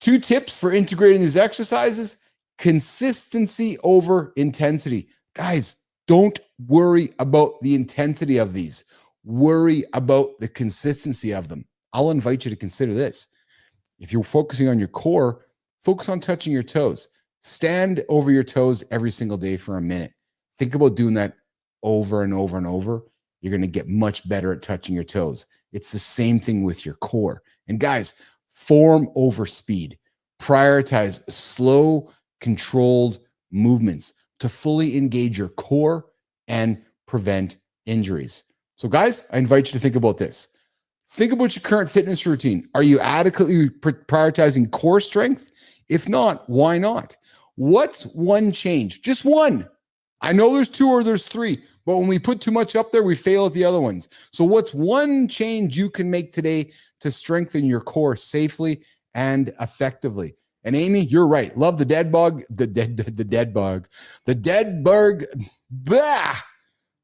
2 tips for integrating these exercises: consistency over intensity. Guys, don't worry about the intensity of these. Worry about the consistency of them. I'll invite you to consider this. If you're focusing on your core, focus on touching your toes. Stand over your toes every single day for a minute. Think about doing that over and over and over. You're going to get much better at touching your toes. It's the same thing with your core. And guys, form over speed. Prioritize slow, controlled movements to fully engage your core and prevent injuries. So guys, I invite you to think about this. Think about your current fitness routine. Are you adequately prioritizing core strength? If not, why not? What's one change? Just one. I know there's 2 or there's 3, but when we put too much up there, we fail at the other ones. So what's one change you can make today to strengthen your core safely and effectively? And Amy, you're right. Love the dead bug. The dead bug. Bah!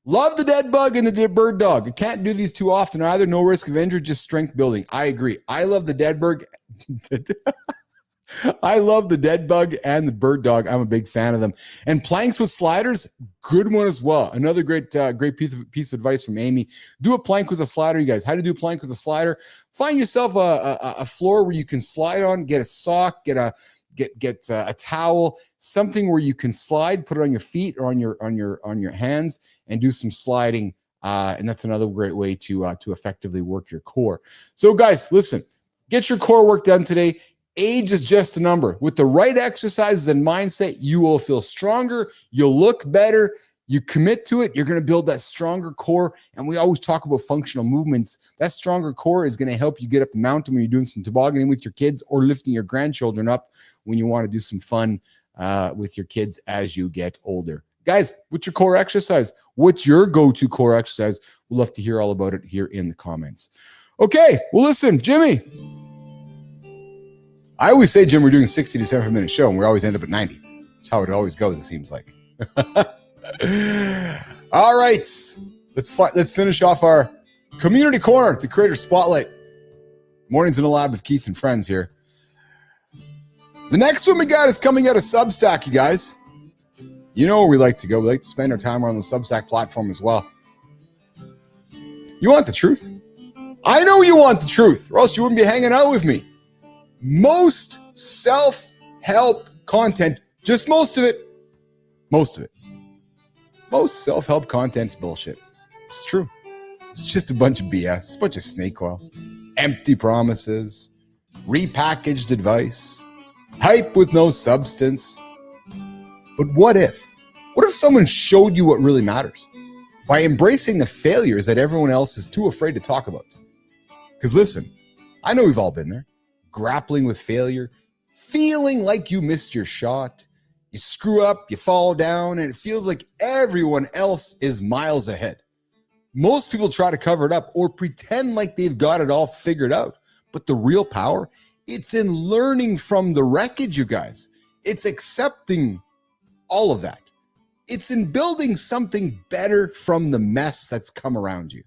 Love the dead bug and the dead bird dog. You can't do these too often either. No risk of injury, just strength building. I agree. I love the dead bug. I love the dead bug and the bird dog. I'm a big fan of them. And planks with sliders, good one as well. Another great piece of advice from Amy. Do a plank with a slider, you guys. How to do a plank with a slider? Find yourself a floor where you can slide on. Get a sock. Get a towel. Something where you can slide. Put it on your feet or on your hands and do some sliding. And that's another great way to effectively work your core. So guys, listen. Get your core work done today. Age is just a number. With the right exercises and mindset, you will feel stronger. You'll look better. You commit to it, you're going to build that stronger core. And we always talk about functional movements. That stronger core is going to help you get up the mountain when you're doing some tobogganing with your kids or lifting your grandchildren up when you want to do some fun with your kids as you get older. Guys, what's your core exercise? What's your go-to core exercise? We'd love to hear all about it here in the comments. Okay, well, listen, Jimmy. I always say, Jim, we're doing a 60 to 75-minute show, and we always end up at 90. That's how it always goes, it seems like. All right, let's finish off our community corner, the creator spotlight. Mornings in the lab with Keith and friends here. The next one we got is coming out of Substack, you guys. You know where we like to go. We like to spend our time on the Substack platform as well. You want the truth? I know you want the truth, or else you wouldn't be hanging out with me. Most self-help content, just most of it, most self-help content's bullshit. It's true. It's just a bunch of BS. It's a bunch of snake oil. Empty promises, repackaged advice, hype with no substance. But what if someone showed you what really matters by embracing the failures that everyone else is too afraid to talk about? Because listen, I know we've all been there. Grappling with failure, feeling like you missed your shot. You screw up, you fall down, and it feels like everyone else is miles ahead. Most people try to cover it up or pretend like they've got it all figured out. But the real power, it's in learning from the wreckage, you guys. It's accepting all of that. It's in building something better from the mess that's come around you.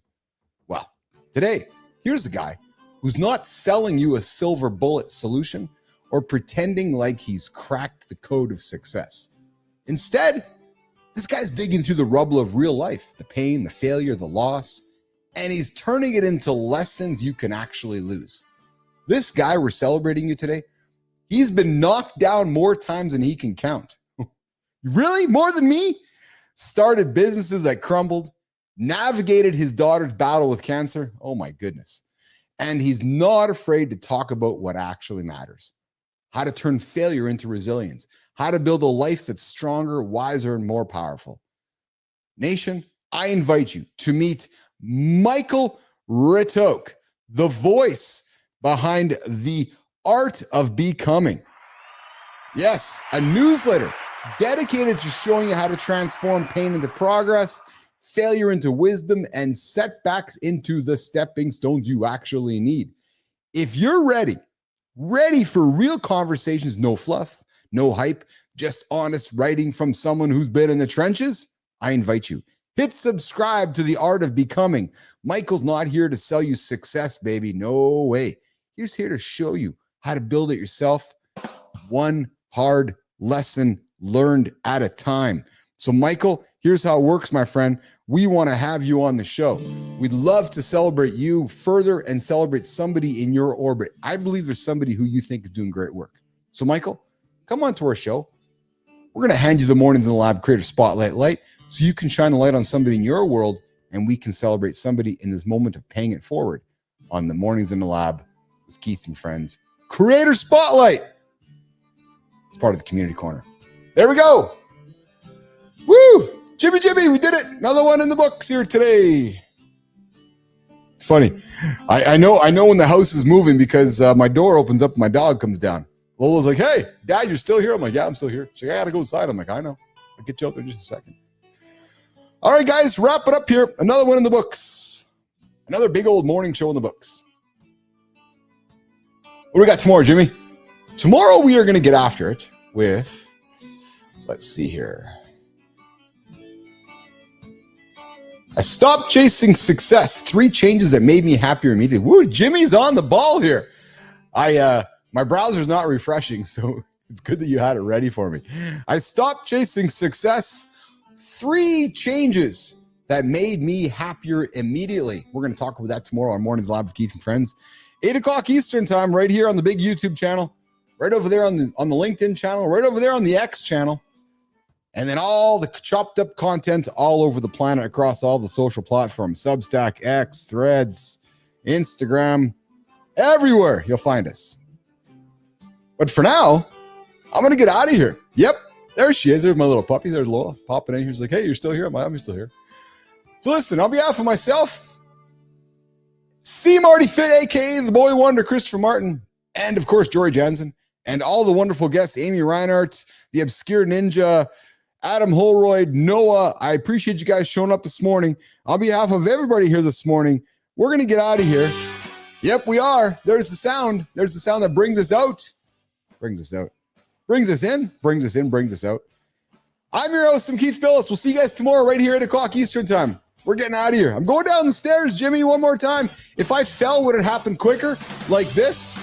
Well, today, here's a guy who's not selling you a silver bullet solution or pretending like he's cracked the code of success. Instead, this guy's digging through the rubble of real life, the pain, the failure, the loss, and he's turning it into lessons you can actually lose. This guy we're celebrating you today, he's been knocked down more times than he can count. Really? More than me? Started businesses that crumbled, navigated his daughter's battle with cancer. Oh my goodness. And he's not afraid to talk about what actually matters. How to turn failure into resilience. How to build a life that's stronger, wiser, and more powerful. Nation, I invite you to meet Michael Ritoke, the voice behind The Art of Becoming. Yes, a newsletter dedicated to showing you how to transform pain into progress, failure into wisdom, and setbacks into the stepping stones you actually need. If you're ready for real conversations, no fluff, no hype, just honest writing from someone who's been in the trenches, I invite you. Hit subscribe to The Art of Becoming. Michael's not here to sell you success, baby. No way. He's here to show you how to build it yourself, one hard lesson learned at a time. So, Michael, here's how it works, my friend. We want to have you on the show. We'd love to celebrate you further and celebrate somebody in your orbit. I believe there's somebody who you think is doing great work. So, Michael, come on to our show. We're going to hand you the Mornings in the Lab Creator Spotlight light so you can shine the light on somebody in your world, and we can celebrate somebody in this moment of paying it forward on the Mornings in the Lab with Keith and Friends Creator Spotlight. It's part of the Community Corner. There we go. Woo! Jimmy, we did it. Another one in the books here today. It's funny. I know when the house is moving because my door opens up and my dog comes down. Lola's like, hey, Dad, you're still here? I'm like, yeah, I'm still here. She's like, I got to go inside. I'm like, I know. I'll get you out there in just a second. All right, guys, wrap it up here. Another one in the books. Another big old morning show in the books. What do we got tomorrow, Jimmy? Tomorrow we are going to get after it with, let's see here. I stopped chasing success. 3 changes that made me happier immediately. Woo, Jimmy's on the ball here. My browser's not refreshing, so it's good that you had it ready for me. I stopped chasing success. 3 changes that made me happier immediately. We're going to talk about that tomorrow on Mornings Lab with Keith and Friends. 8 o'clock Eastern time, right here on the big YouTube channel, right over there on the LinkedIn channel, right over there on the X channel. And then all the chopped up content all over the planet across all the social platforms, Substack, X, Threads, Instagram, everywhere you'll find us. But for now, I'm going to get out of here. Yep, there she is. There's my little puppy. There's Lola popping in here. She's like, hey, you're still here? I'm still here. So listen, on behalf of myself, CMartyFit, a.k.a. the boy wonder, Christopher Martin, and of course, Jory Jansen, and all the wonderful guests, Amy Reinhardt, the Obscure Ninja, Adam Holroyd, Noah. I appreciate you guys showing up this morning. On behalf of everybody here this morning, we're going to get out of here. Yep, we are. There's the sound. There's the sound that brings us out. Brings us out. Brings us in. Brings us in. Brings us out. I'm your host, I'm Keith Bilous. We'll see you guys tomorrow right here at 8 o'clock Eastern time. We're getting out of here. I'm going down the stairs, Jimmy, one more time. If I fell, would it happen quicker like this?